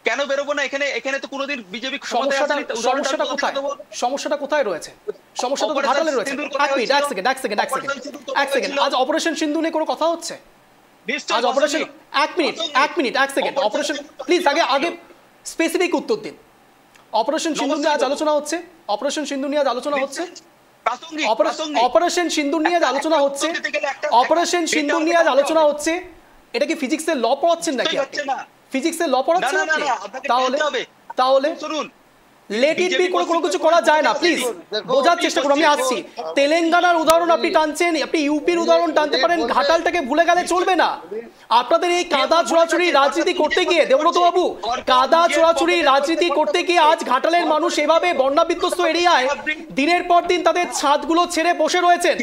কেন বেরোবো না? এখানে তো কোনোদিন বিজেপি সমস্যাটা কোথায় রয়েছে? সমস্যা তো ঘাটালে রয়েছে। এক সেকেন্ড আজ অপারেশন সিন্ধু নিয়ে কোনো কথা হচ্ছে? আজ অপারেশন এক মিনিট অপারেশন প্লিজ আগে স্পেসিফিক উত্তর দিন। অপারেশন সিন্ধু নিয়ে আজ আলোচনা হচ্ছে? অপারেশন সিন্ধু নিয়ে আজ আলোচনা হচ্ছে? অপারেশন সিন্ধু নিয়ে আজ আলোচনা হচ্ছে? অপারেশন সিন্ধু নিয়ে আজ আলোচনা হচ্ছে? এটা কি ফিজিক্সের ল পড়াচ্ছেন নাকি? ফিজিক্সের ল পড়াচ্ছেন আপনি? তাহলে শুনুন, লেট ইট বি, কোনো কিছু করা যায় না। প্লিজ বোঝার চেষ্টা করুন, আমি আসছি। তেলেঙ্গানার উদাহরণ আপনি টানছেন, আপনি ইউপির উদাহরণ টানতে পারেন, ঘাটালটাকে ভুলে গেলে চলবে না। আপনাদের এই কাদা ছোড়াছুড়ি রাজনীতি করতে গিয়ে দেবব্রত বাবু, কাদা ছোড়াছুড়ি রাজনীতি করতে গিয়ে আজ ঘাটালের মানুষ এভাবে বন্যা বিধ্বস্ত এরিয়ায় দিনের পর দিন তাদের ছাদগুলো ছেড়ে বসে রয়েছেন।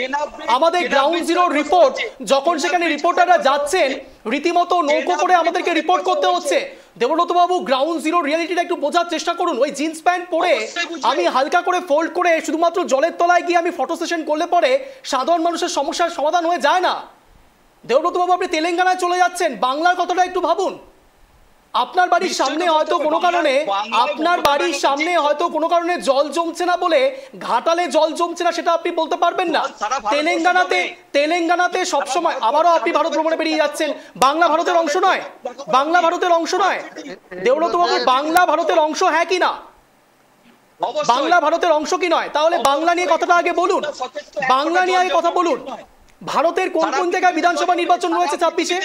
আমাদের গ্রাউন্ড জিরো রিপোর্ট, যখন সেখানে রিপোর্টাররা যাচ্ছেন রীতিমতো নৌকো করে আমাদেরকে রিপোর্ট করতে হচ্ছে। দেবব্রত বাবু, গ্রাউন্ড জিরো রিয়েলিটিটা একটু বোঝার চেষ্টা করুন। ওই জিন্স প্যান্ট পরে আমি হালকা করে ফোল্ড করে শুধুমাত্র জলের তলায় গিয়ে আমি ফটো সেশন করলে পরে সাধারণ মানুষের সমস্যার সমাধান হয়ে যায় না। দেবব্রত বাবু, আপনি তেলেঙ্গানায় চলে যাচ্ছেন, বাংলার কথাটা একটু ভাবুন। আপনার বাড়ির সামনে হয়তো কোনো কারণে জল জমছে না বলে ঘাটালে জল জমছে না সেটা আপনি বলতে পারবেন না। তেলেঙ্গানাতে সবসময়, আবারও আপনি ভারত ভ্রমণে বেরিয়ে যাচ্ছেন। বাংলা ভারতের অংশ নয়? দেবব্রত বাবু, বাংলা ভারতের অংশ হ্যাঁ কি না? বাংলা ভারতের অংশ কি নয়? তাহলে বাংলা নিয়ে কথাটা আগে বলুন, বাংলা নিয়ে আগে কথা বলুন। ভারতের কোন কোন জায়গায় বিধানসভা নির্বাচন রয়েছে 26-এ?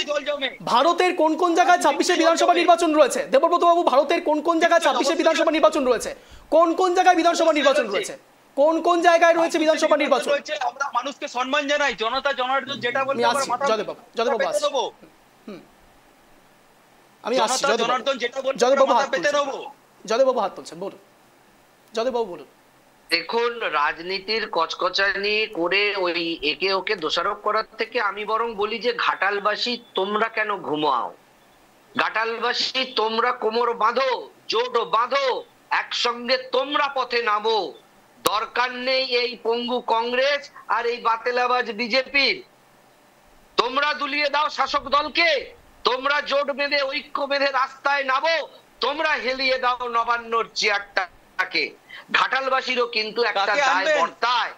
ভারতের কোন কোন জায়গায় 26-এ বিধানসভা নির্বাচন রয়েছে? দেবব্রত বাবু, ভারতের কোন কোন জায়গায় 26-এ বিধানসভা নির্বাচন রয়েছে? কোন কোন জায়গায় বিধানসভা নির্বাচন রয়েছে? কোন কোন জায়গায় রয়েছে বিধানসভা নির্বাচন? আমরা মানুষকে সম্মান জানাই, জনতা জনার্দন যেটা বলবে জয়দেব বাবু হাত তুলছেন, বলুন জয়দেব বাবু, বলুন। দেখুন, রাজনীতির কচকচানি করে ওই একে ওকে দোষারোপ করার থেকে আমি বরং বলি যে ঘাটালবাসী তোমরা কেন ঘুমাও? ঘাটালবাসী তোমরা কোমর বাঁধো, জোট বাঁধো, একসঙ্গে তোমরা পথে নামো। দরকার নেই এই পঙ্গু কংগ্রেস আর এই বাতেলাবাজ বিজেপির। তোমরা দুলিয়ে দাও শাসক দলকে, তোমরা জোট বেঁধে ঐক্য বেঁধে রাস্তায় নামো, তোমরা হেলিয়ে দাও নবান্নর চেয়ারটাকে। ঘাটালবাসীরও কিন্তু একটা দায় বর্তায়।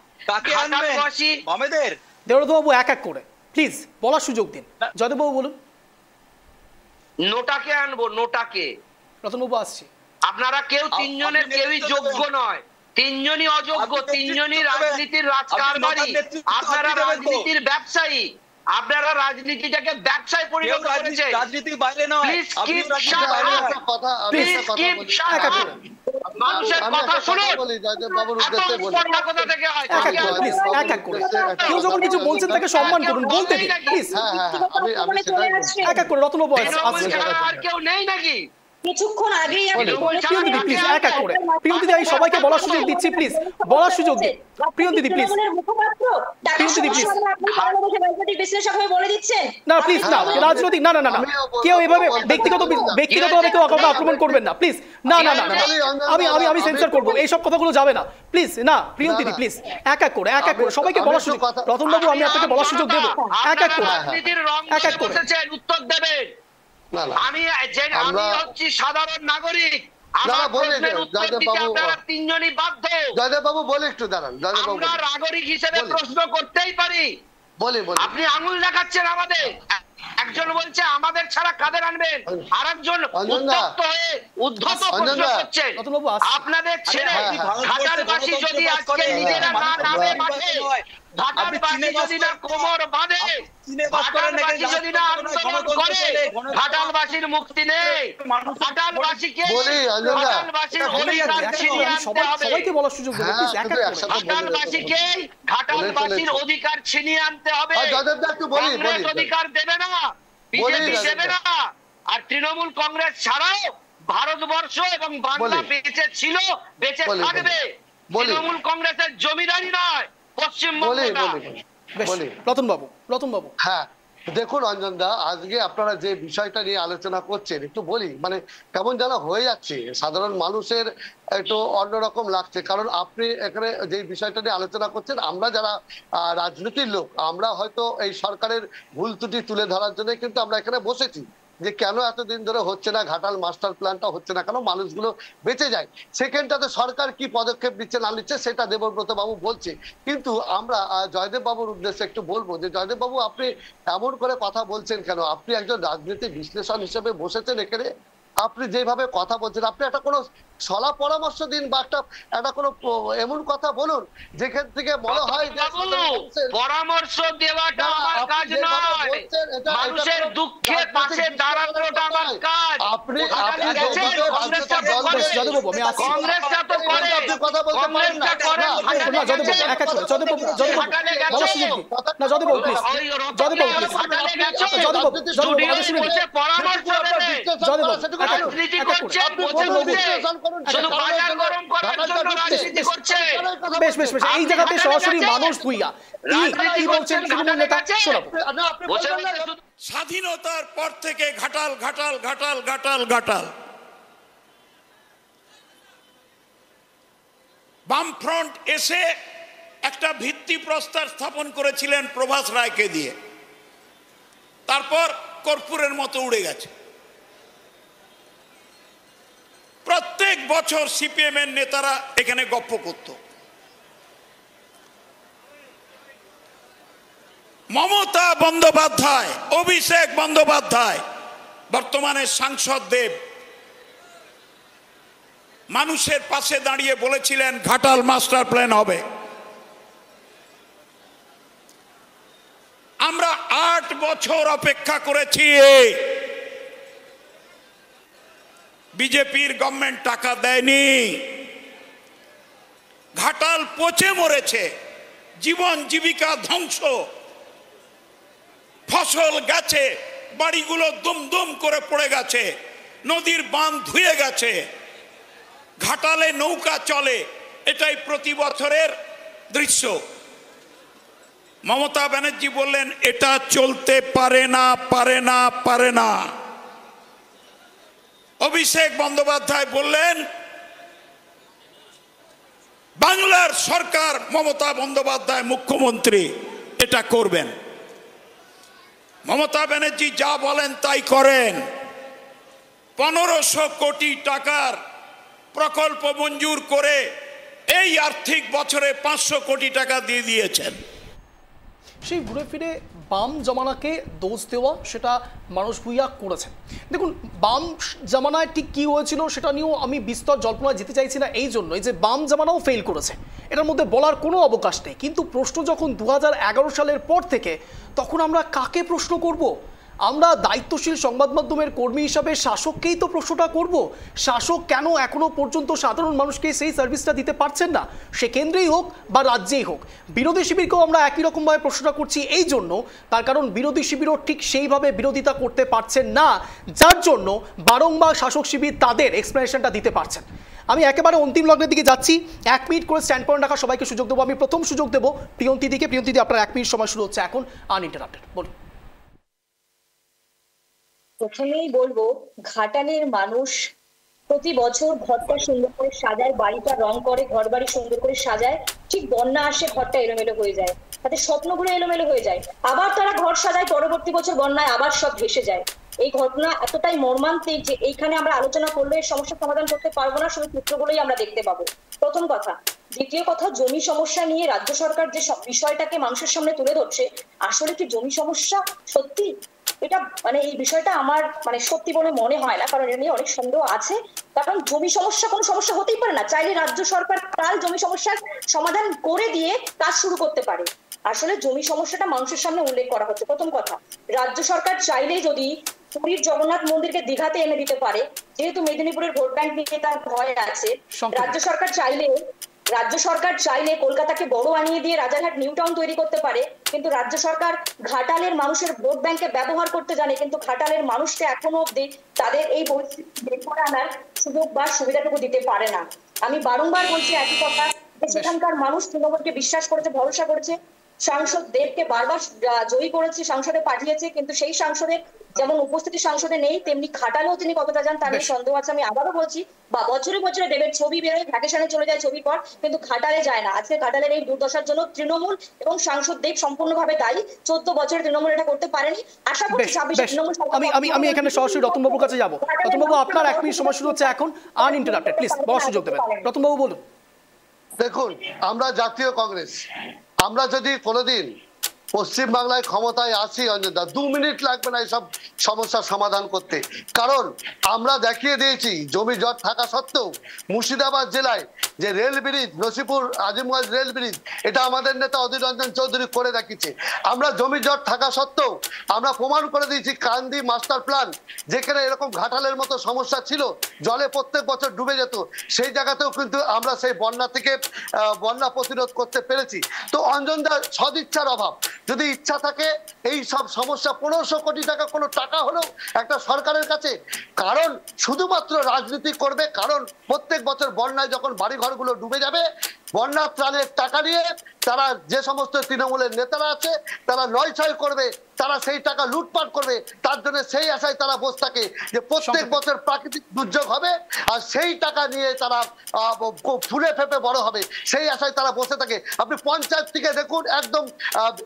ঘাটালবাসী আমাদের দেবব্রত বাবু এক এক করে প্লিজ বলার সুযোগ দিন। জয়দেব বাবু বলুন। নোটাকে আনবো, নোটাকে। রতন বাবু আসছি। আপনারা কেউ তিনজনের কেউই যোগ্য নয়, তিনজনই অযোগ্য, তিনজনই রাজনীতির রাজকারবারি। আপনারা রাজনীতির ব্যবসায়ী, আপনারা রাজনীতিটাকে ব্যবসায় পরিণত করেছেন। রাজনীতির বাইরে নয়, মানুষের কথা শুনুন। কেউ যখন কিছু বলছেন তাকে সম্মান করুন, বলতে দিন প্লিজ। এক এক করে রতন বাবু আর কেউ নেই নাকি? কিছুক্ষণ আগেই প্লিজ এক এক করে প্রিয়দিদি, আমি সবাইকে বলার সুযোগ দিচ্ছি, প্লিজ বলার সুযোগ দিন। প্রিয়দিদি প্লিজ, প্রিয়দিদি প্লিজ। না প্লিজ, না রাজনৈতিক, না না না, কেউ এভাবে ব্যক্তিগতভাবে কেউ কাউকে আক্রমণ করবেন না প্লিজ। না না না, আমি সেন্সর করবো, এইসব কথাগুলো যাবে না প্লিজ। না প্রিয়দিদি প্লিজ, এক এক করে সবাইকে বলার সুযোগ। রতন বাবু, আমি আপনাকে বলার সুযোগ দেবো, এক এক করে উত্তর দেবেন। আমি হচ্ছি সাধারণ নাগরিক, তিনজনই বাধ্য। জয়দেব বাবু বলে একটু দাঁড়ান। আমরা নাগরিক হিসেবে প্রশ্ন করতেই পারি। আপনি আঙুল দেখাচ্ছেন আমাদের। একজন বলছে আমাদের ছাড়া কাদের আনবেন, আর একজন উত্তপ্ত হয়ে উদ্ধত প্রশ্ন করছেন। আপনাদের ছেড়ে ঘাটালবাসী যদি আজকে নিজেরা না নামে মাঠে, ঘাটালবাসী যদি না কোমর বাঁধে, ঘাটালবাসী যদি না আন্দোলন করে, ঘাটালবাসীর মুক্তি নেই। ঘাটালবাসীকে ঘাটালবাসীর অধিকার ছিনিয়ে আনতে হবে। ঘাটালবাসীকে ঘাটালবাসীর অধিকার ছিনিয়ে আনতে হবে। কংগ্রেস অধিকার দেবে না, বিজেপি দেবে না, আর তৃণমূল কংগ্রেস ছাড়াও ভারতবর্ষ এবং বাংলা বেঁচে ছিল, বেঁচে থাকবে। তৃণমূল কংগ্রেসের জমিদারি নয় পশ্চিমবঙ্গ। রতন বাবু। হ্যাঁ দেখুন অঞ্জন দা, আজকে আপনারা যে বিষয়টা নিয়ে আলোচনা করছেন একটু বলি, মানে কেমন যেন হয়ে যাচ্ছে, সাধারণ মানুষের একটু অন্যরকম লাগছে। কারণ আপনি এখানে যে বিষয়টা নিয়ে আলোচনা করছেন, আমরা যারা রাজনীতির লোক, আমরা হয়তো এই সরকারের ভুল ত্রুটি তুলে ধরার জন্য কিন্তু আমরা এখানে বসেছি, যে কেন এতদিন ধরে হচ্ছে না, ঘাটাল মাস্টার প্ল্যানটা হচ্ছে না কেন, মানুষগুলো বেঁচে যায়। সেকেন্ডটাতে সরকার কি পদক্ষেপ নিচ্ছে না নিচ্ছে সেটা দেবব্রত বাবু বলছে। কিন্তু আমরা জয়দেব বাবুর উদ্দেশ্যে একটু বলবো যে জয়দেব বাবু, আপনি এমন করে কথা বলছেন কেন? আপনি একজন রাজনীতি বিশ্লেষণ হিসেবে বসেছেন এখানে, আপনি যেভাবে কথা বলছেন, আপনি একটা কোনো সলা পরামর্শ দিন বা একটা কোনো এমন কথা বলুন যেখান থেকে মনে হয় যে পরামর্শ দেওয়াটা আমার কাজ নয়, মানুষের দুঃখে পাশে দাঁড়ানোটা আমার কাজ। আপনি কংগ্রেসটা তো করে, কংগ্রেসটা করে না জয়দেব বাবু এক এক করে জয়দেব বাবু বলার সুযোগ দিন না জয়দেব বাবু please Joydeb Babu please Joydeb বাবু আগে শুনে নিন জয়দেব বাবু বেশ বেশ বেশ এই জায়গাতে সরাসরি মানুষ ভুইয়া কি বলছেন তৃণমূল নেতা শোনাবো। স্বাধীনতার পর থেকে ঘাটাল ঘাটাল ঘাটাল ঘাটাল ঘাটাল বামফ্রন্ট এসে একটা ভিত্তিপ্রস্তর স্থাপন করেছিলেন প্রভাস রায়কে দিয়ে, তারপর কর্পূরের মতো উড়ে গেছে। প্রত্যেক বছর সিপিএম এর নেতারা এখানে গপ্প করত। মমতা বন্দ্যোপাধ্যায়, অভিষেক বন্দ্যোপাধ্যায় বর্তমানে সাংসদ দেব মানুষের পাশে দাঁড়িয়ে বলেছিলেন ঘাটাল মাস্টার প্ল্যান হবে। আমরা 8 বছর অপেক্ষা করেছি, বিজেপির গভর্নমেন্ট টাকা দেয়নি, ঘাটাল পচে মরেছে, জীবন জীবিকা ধ্বংস, ফসল গেছে, বাড়িগুলো দুম দুম করে পড়ে গেছে, নদীর বাঁধ ধুয়ে গেছে, ঘাটালে নৌকা চলে, এটাই প্রতি বছরের দৃশ্য। মমতা ব্যানার্জি বললেন এটা চলতে পারে না পারে না পারে না। অভিষেক বন্দ্যোপাধ্যায় বললেন বাংলার সরকার, মমতা বন্দ্যোপাধ্যায় মুখ্যমন্ত্রী এটা করবেন। মমতা ব্যানার্জি যা বলেন তাই করেন। 1500 কোটি টাকার প্রকল্প মঞ্জুর করে এই আর্থিক বছরে 500 কোটি টাকা দিয়ে দিয়েছেন। সেই ঘুরে ফিরে বাম জমানাকে দোষ দেওয়া সেটা মানুষ ভুইয়া করেছেন। দেখুন বাম জামানায় ঠিক কী হয়েছিল সেটা নিয়েও আমি বিস্তর জল্পনায় যেতে চাইছি না, এই জন্যই যে বাম জামানাও ফেল করেছে, এটার মধ্যে বলার কোনো অবকাশ নেই। কিন্তু প্রশ্ন যখন 2011 সালের পর থেকে, তখন আমরা কাকে প্রশ্ন করব? আমরা দায়িত্বশীল সংবাদ মাধ্যমের কর্মী হিসাবে শাসককেই তো প্রশ্নটা করব। শাসক কেন এখনো পর্যন্ত সাধারণ মানুষকে সেই সার্ভিসটা দিতে পারছেন না, সে কেন্দ্রেই হোক বা রাজ্যেই হোক। বিরোধী শিবিরকেও আমরা একই রকমভাবে প্রশ্নটা করছি এই জন্য, তার কারণ বিরোধী শিবিরও ঠিক সেইভাবে বিরোধিতা করতে পারছেন না, যার জন্য বারংবার শাসক শিবির তাদের এক্সপ্লেনেশনটা দিতে পারছেন। আমি একেবারে অন্তিম লগ্নের দিকে যাচ্ছি, 1 মিনিট করে স্ট্যান্ড পয়েন্ট রাখা সবাইকে সুযোগ দেবো। আমি প্রথম সুযোগ দেবো প্রিয়ন্তী দিকে। প্রিয়ন্তী দি, আপনার 1 মিনিট সময় শুরু হচ্ছে এখন, আনইন্টারাপ্টেড, বলুন। প্রথমেই বলবো, ঘাটালের মানুষ প্রতি বছর ঘরটা সুন্দর করে সাজায়, বাড়িটা রং করে, ঘর বাড়ি সুন্দর করে সাজায়, ঠিক বন্যা আসে ঘরটা এলোমেলো হয়ে যায়, তাদের স্বপ্নগুলো এলোমেলো হয়ে যায়, আবার তারা ঘর সাজায়, পরবর্তী বছর বন্যায় আবার সব ভেসে যায়। এই ঘটনা এতটাই মর্মান্তিক যে এইখানে আমরা আলোচনা করলে সমস্যার সমাধান করতে পারবো না, শুধু চিত্রগুলোই আমরা দেখতে পাবো। প্রথম কথা। দ্বিতীয় কথা, জমি সমস্যা নিয়ে রাজ্য সরকার যে বিষয়টাকে মানুষের সামনে তুলে ধরছে, আসলে কি জমি সমস্যা সত্যি? এটা এই বিষয়টা আমার সত্যি বলে মনে হয় না, কারণ এটা নিয়ে অনেক সন্দেহ আছে। কারণ জমি সমস্যা কোনো সমস্যা হতেই পারে না, চাইলে রাজ্য সরকার কাল জমি সমস্যার সমাধান করে দিয়ে কাজ শুরু করতে পারে। আসলে জমি সমস্যাটা মানুষের সামনে উল্লেখ করা হচ্ছে। প্রথম কথা, রাজ্য সরকার চাইলে যদি পুরীর জগন্নাথ মন্দিরকে দীঘাতে এনে দিতে পারে, যেহেতু মেদিনীপুরের ভোট ব্যাংক নিয়ে তার ভয় আছে, রাজ্য সরকার চাইলে কলকাতাকে বড় বানিয়ে দিয়ে রাজারহাট নিউ টাউন তৈরি করতে পারে, কিন্তু রাজ্য সরকার ঘাটালের মানুষের ভোট ব্যাংকে ব্যবহার করতে জানে, কিন্তু ঘাটালের মানুষকে এখনো অব্দি তাদের এই পরিস্থিতি বের করে আনার সুযোগ বা সুবিধাটুকু দিতে পারে না। আমি বারংবার বলছি একই কথা, সেখানকার মানুষ তৃণমূলকে বিশ্বাস করেছে, ভরসা করেছে, সাংসদ দেবকে বারবার জয়ী করেছে, সংসদে পাঠিয়েছে, কিন্তু সেই সাংসদের যেমন উপস্থিতি সংসদে নেই, তেমনি ঘাটালেও তিনি কতটা যান তার নিয়ে সন্দেহ আছে। আমি আবারও বলছি, বা বছরে বছরে দেবের ছবি বেরোয়, ভ্যাকেশনে চলে যায় ছবির পর, কিন্তু ঘাটালে যায় না। আজকে ঘাটালের এই দুর্দশার জন্য তৃণমূল এবং সাংসদ দেব সম্পূর্ণভাবে দায়ী। 14 বছরে তৃণমূল এটা করতে পারেনি। আশা করছি 26 তৃণমূল। আমি এখানে সরাসরি রতনবাবুর কাছে যাবো। রতনবাবু, আপনার 1 মিনিট সময় শুরু হচ্ছে এখন, আনইন্টারাপ্টেড, প্লিজ বলার সুযোগ দেবেন। রতনবাবু বলুন। দেখুন, আমরা জাতীয় কংগ্রেস, আমরা যদি কোনোদিন পশ্চিমবাংলায় ক্ষমতায় আসি অঞ্জনদা 2 মিনিট লাগবে না এইসব সমস্যার সমাধান করতে। কারণ আমরা দেখিয়ে দিয়েছি জমি জট থাকা সত্ত্বেও মুর্শিদাবাদ জেলায় যে rail bridge, Nasipur Azimganj rail bridge, এটা আমাদের নেতা অধীর রঞ্জন চৌধুরী করে দেখিয়েছে। আমরা জমি জট থাকা সত্ত্বেও আমরা প্রমাণ করে দিয়েছি কান্দি মাস্টার প্ল্যান, যেখানে এরকম ঘাটালের মতো সমস্যা ছিল, জলে প্রত্যেক বছর ডুবে যেত, সেই জায়গাতেও কিন্তু আমরা সেই বন্যা থেকে বন্যা প্রতিরোধ করতে পেরেছি। তো অঞ্জনদা, সদিচ্ছার অভাব, যদি ইচ্ছা থাকে এই সব সমস্যা 1500 কোটি টাকা কোনো টাকা হলো একটা সরকারের কাছে, কারণ শুধুমাত্র রাজনীতি করবে। কারণ প্রত্যেক বছর বন্যায় যখন বাড়িঘরগুলো ডুবে যাবে, বন্যা ত্রাণের টাকা নিয়ে তারা যে সমস্ত তৃণমূলের নেতারা আছে তারা নয় করবে, তারা সেই টাকা লুটপাট করবে। তার জন্য সেই আশায় তারা বসে থাকে যে প্রত্যেক বছর প্রাকৃতিক দুর্যোগ হবে আর সেই টাকা নিয়ে তারা ফুলে ফেপে বড় হবে, সেই আশায় তারা বসে থাকে। আপনি পঞ্চায়েত থেকে দেখুন একদম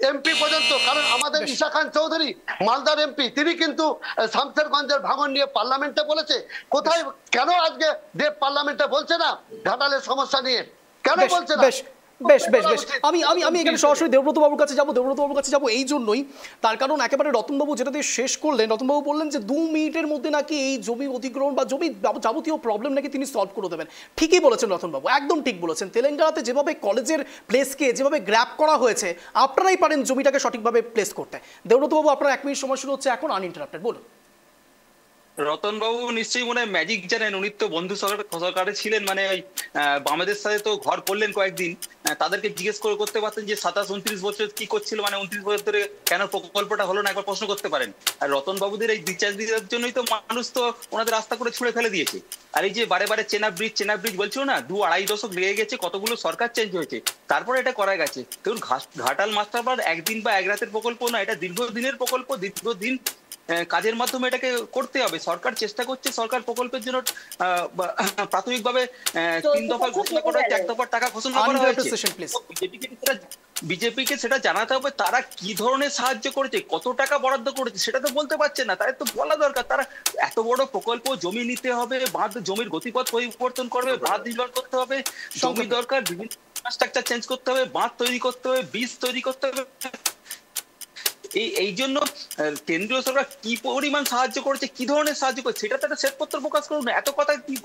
এমপি পর্যন্ত, কারণ আমাদের ঈশা খান চৌধুরী মালদার এমপি, তিনি কিন্তু শামসেরগঞ্জের ভাঙন নিয়ে পার্লামেন্টে বলেছে। কোথায়, কেন আজকে দেব পার্লামেন্টে বলছে না ঘাটালের সমস্যা নিয়ে, কেন বলছে না? বেশ বেশ বেশ আমি এখানে সরাসরি দেবব্রত বাবুর কাছে যাবো এই জন্যই, তার কারণ একেবারে রতনবাবু যেটা দিয়ে শেষ করলেন, রতনবাবু বললেন যে 2 মিনিটের মধ্যে নাকি এই জমি অধিগ্রহণ বা জমি যাবতীয় প্রবলেম নাকি তিনি সলভ করে দেবেন। ঠিকই বলেছেন রতনবাবু, একদম ঠিক বলেছেন। তেলেঙ্গানাতে যেভাবে কলেজের প্লেসকে যেভাবে গ্র্যাব করা হয়েছে, আপনারাই পারেন জমিটাকে সঠিকভাবে প্লেস করতে। দেবব্রত বাবু, আপনার 1 মিনিট সময় শুরু হচ্ছে এখন, আনইন্টারাপ্টেড, বলুন। রতনবাবু নিশ্চয়ই মনে হয় ম্যাজিক জানেন, উনি তো বন্ধু সরকারে ছিলেন, মানে ওই বামেদের সাথে তো ঘর করলেন কয়েকদিন, তাদেরকে জিজ্ঞেস করতে পারতেন যে 27-29 বছর কি করছিল, মানে 29 বছর ধরে কেন প্রকল্পটা হলো না, একবার প্রশ্ন করতে পারেন। আর রতনবাবুদের এই বিচার দিদার জন্যই তো মানুষ তো ওনাদের রাস্তা করে ছুঁড়ে ফেলে দিয়েছে। আর এই যে বারে বারে চেনা ব্রিজ বলছিল না, 2-2.5 দশক লেগে গেছে, কতগুলো সরকার চেঞ্জ হয়েছে, তারপরে এটা করা গেছে। দেখুন, ঘাটাল মাস্টার প্ল্যান একদিন বা এক রাতের প্রকল্প না, এটা দীর্ঘদিনের প্রকল্প, দীর্ঘদিন কাজের মাধ্যমে এটাকে করতে হবে। সরকার চেষ্টা করছে, সরকার প্রকল্পের জন্য প্রাথমিকভাবে 3 দফা ঘোষণা করা হয়েছে, 1 দফার টাকা ঘোষণা করা হয়েছে। বিজেপিকে সেটা জানাতে হবে তারা কি ধরনের সাহায্য করেছে, কত টাকা বরাদ্দ করেছে, সেটা তো বলতে পারছে না। তাই তো বলা দরকার, তারা এত বড় প্রকল্প, জমি নিতে হবে, বাঁধ জমির গতিপথ পরিবর্তন করবে, বাঁধ নির্মাণ করতে হবে, জমি দরকার, বিভিন্ন ইনফ্রাস্ট্রাকচার চেঞ্জ করতে হবে, বাঁধ তৈরি করতে হবে, বীজ তৈরি করতে হবে। এই জন্য কেন্দ্রীয় সরকার কি পরিমাণ সাহায্য করেছে, কি ধরনের সাহায্য করেছে, সেটা তো একটা শ্বেতপত্র প্রকাশ করুন। এত কথা কি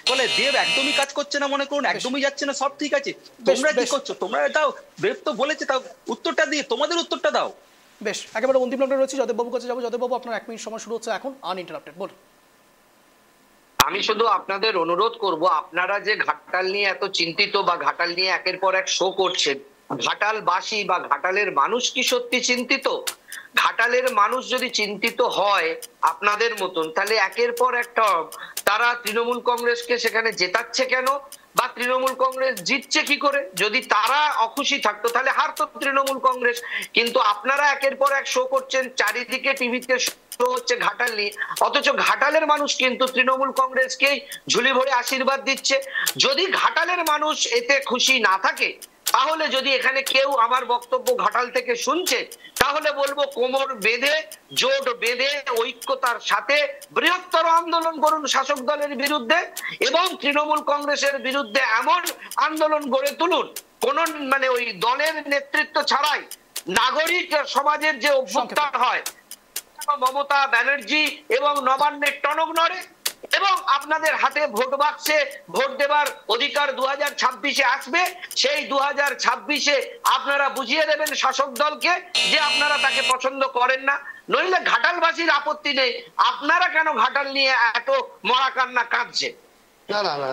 বলে দেব একদমই কাজ করছে না মনে করুন, একদমই যাচ্ছে না, সব ঠিক আছে, তোমরা কি করছো, তোমরা দাও, দেব তো বলেছে, তাও উত্তরটা দিয়ে তোমাদের উত্তরটা দাও। বেশ, একেবারে অন্তিম নম্বরে রয়েছে যদেববাবুর কাছে যাবো। যদেববাবু, আপনার 1 মিনিট সময় শুরু হচ্ছে এখন, আনইন্টারাপ্টেড, বলুন। আমি শুধু আপনাদের অনুরোধ করব, আপনারা যে ঘাটাল নিয়ে এত চিন্তিত বা ঘাটাল নিয়ে একের পর এক শো করছেন, ঘাটালবাসী বা ঘাটালের মানুষ কি সত্যি চিন্তিত? ঘাটালের মানুষ যদি চিন্তিত হয় আপনাদের মতন, তাহলে একের পর এক তারা তৃণমূল কংগ্রেসকে সেখানে জেতাচ্ছে কেন, বা তৃণমূল কংগ্রেস জিতছে কি করে? যদি তারা অখুশি থাকতো তাহলে হারতো তৃণমূল কংগ্রেস। কিন্তু আপনারা একের পর এক শো করছেন, চারিদিকে টিভিতে শো হচ্ছে ঘাটাল নিয়ে, অথচ ঘাটালের মানুষ কিন্তু তৃণমূল কংগ্রেসকেই ঝুলি ভরে আশীর্বাদ দিচ্ছে। যদি ঘাটালের মানুষ এতে খুশি না থাকে, তাহলে যদি এখানে কেউ আমার বক্তব্য ঘাটাল থেকে শুনছে, তাহলে বলবো কোমর বেঁধে, জোট বেঁধে, ঐক্যতার সাথে বৃহত্তর আন্দোলন করুন শাসক দলের বিরুদ্ধে, এবং তৃণমূল কংগ্রেসের বিরুদ্ধে এমন আন্দোলন গড়ে তুলুন কোন মানে ওই দলের নেতৃত্ব ছাড়াই নাগরিক সমাজের যে অভ্যুত্থান হয়, মমতা ব্যানার্জি এবং নবান্নের টনক নড়ে, এবং আপনাদের হাতে ভোট বাক্সে ভোট দেবার অধিকার 2026-এ আসবে। সেই 2026-এ আপনারা বুঝিয়ে দেবেন শাসক দলকে যে আপনারা তাকে পছন্দ করেন না। নইলে ঘাটালবাসীর আপত্তি নেই, আপনারা কেন ঘাটাল নিয়ে এত মরা কান্না কাঁদছে? না না না,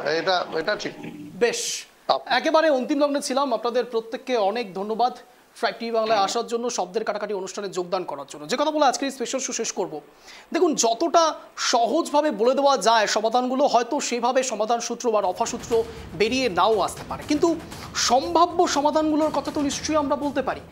এটা ঠিক। বেশ, একেবারে অন্তিম লগ্নে ছিলাম। আপনাদের প্রত্যেককে অনেক ধন্যবাদ ট্রাইব টিভি বাংলায় আসার জন্য, শব্দের কাটাকাটি অনুষ্ঠানে যোগদান করার জন্য। যে কথা বলে আজকের স্পেশাল শো শেষ করব, দেখুন যতটা সহজভাবে বলে দেওয়া যায় সমাধানগুলো, হয়তো সেভাবে সমাধান সূত্র বা রফা সূত্র বেরিয়ে নাও আসতে পারে, কিন্তু সম্ভাব্য সমাধানগুলোর কথা তো নিশ্চয়ই আমরা বলতে পারি।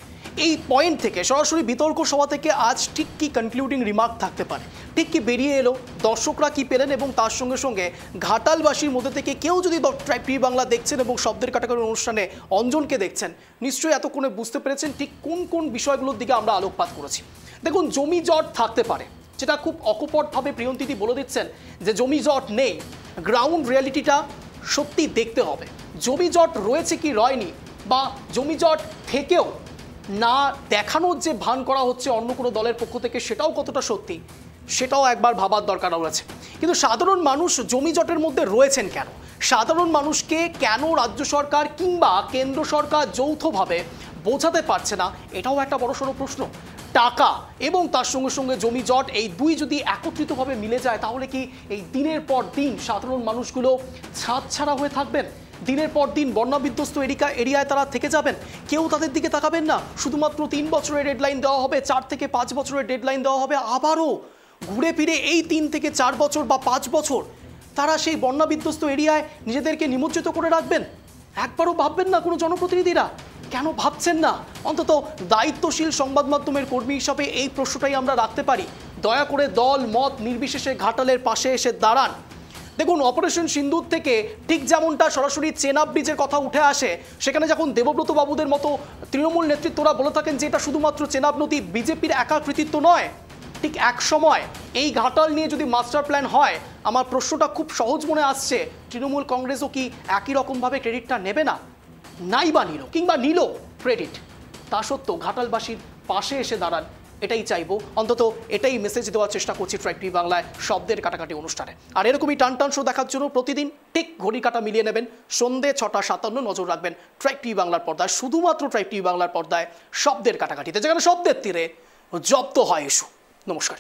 এই পয়েন্ট থেকে সরাসরি বিতর্ক সভা থেকে আজ ঠিক কি কনক্লুডিং রিমার্ক থাকতে পারে, ঠিক কি বেরিয়ে এলো, দর্শকরা কি পেলেন, এবং তার সঙ্গে সঙ্গে ঘাটালবাসীর মধ্যে থেকে কেউ যদি ট্রাইব টিভি বাংলা দেখছেন এবং শব্দের কাটাকাটি অনুষ্ঠানে অঞ্জনকে দেখছেন, নিশ্চয়ই এতক্ষণে বুঝতে পেরেছেন ঠিক কোন কোন বিষয়গুলোর দিকে আমরা আলোকপাত করেছি। দেখুন, জমি জট থাকতে পারে, যেটা খুব অকপটভাবে প্রিয়ন্তীদি বলে দিচ্ছেন যে জমি জট নেই, গ্রাউন্ড রিয়ালিটিটা সত্যি দেখতে হবে। জমি জট রয়েছে কি রয়নি, বা জমি জট থেকেও না দেখানোর যে ভান করা হচ্ছে অন্য কোনো দলের পক্ষ থেকে, সেটাও কতটা সত্যি সেটাও একবার ভাবার দরকার রয়েছে। কিন্তু সাধারণ মানুষ জমি জটের মধ্যে রয়েছেন কেন? সাধারণ মানুষকে কেন রাজ্য সরকার কিংবা কেন্দ্র সরকার যৌথভাবে বোঝাতে পারছে না? এটাও একটা বড়সড় প্রশ্ন। টাকা এবং তার সঙ্গে সঙ্গে জমি জট, এই দুই যদি একত্রিতভাবে মিলে যায় তাহলে কি এই দিনের পর দিন সাধারণ মানুষগুলো ছাদ ছাড়া হয়ে থাকবেন? দিনের পর দিন বন্যা বিধ্বস্ত এরিয়ায় তারা থেকে যাবেন, কেউ তাদের দিকে তাকাবেন না। শুধুমাত্র 3 বছরের ডেডলাইন দেওয়া হবে, 4 থেকে 5 বছরের ডেডলাইন দেওয়া হবে, আবারও ঘুরে ফিরে এই 3 থেকে 4 বছর বা 5 বছর তারা সেই বন্যা বিধ্বস্ত এরিয়ায় নিজেদেরকে নিমজ্জিত করে রাখবেন। একবারও ভাববেন না কোনো জনপ্রতিনিধিরা? কেন ভাবছেন না? অন্তত দায়িত্বশীল সংবাদ মাধ্যমের কর্মী হিসাবে এই প্রশ্নটাই আমরা রাখতে পারি। দয়া করে দল মত নির্বিশেষে ঘাটালের পাশে এসে দাঁড়ান। দেখুন, অপারেশন সিন্দুর থেকে ঠিক যেমনটা সরাসরি চেনাব ব্রিজের কথা উঠে আসে, সেখানে যখন দেবব্রত বাবুদের মতো তৃণমূল নেতৃত্বরা বলে থাকেন যে এটা শুধুমাত্র চেনাব নদী, বিজেপির একা কৃতিত্ব নয়, ঠিক এক সময় এই ঘাটাল নিয়ে যদি মাস্টার প্ল্যান হয়, আমার প্রশ্নটা খুব সহজ মনে আসছে, তৃণমূল কংগ্রেসও কি একই রকমভাবে ক্রেডিটটা নেবে না? নাই বা নিল কিংবা নিল ক্রেডিট, তা সত্ত্বেও ঘাটালবাসীর পাশে এসে দাঁড়ান, এটাই চাইবো। অন্তত এটাই মেসেজ দেওয়ার চেষ্টা করছি ট্রাইব টিভি বাংলায় শব্দের কাটাকাটি অনুষ্ঠানে। আর এরকমই টান টান শো দেখার জন্য প্রতিদিন ঠিক ঘড়ি কাটা মিলিয়ে নেবেন সন্ধ্যে 6:57, নজর রাখবেন ট্রাইব টিভি বাংলার পর্দায়, শুধুমাত্র ট্রাইব টিভি বাংলার পর্দায় শব্দের কাটাকাটিতে, যেখানে শব্দের তীরে জব্দ হয় ইস্যু। নমস্কার।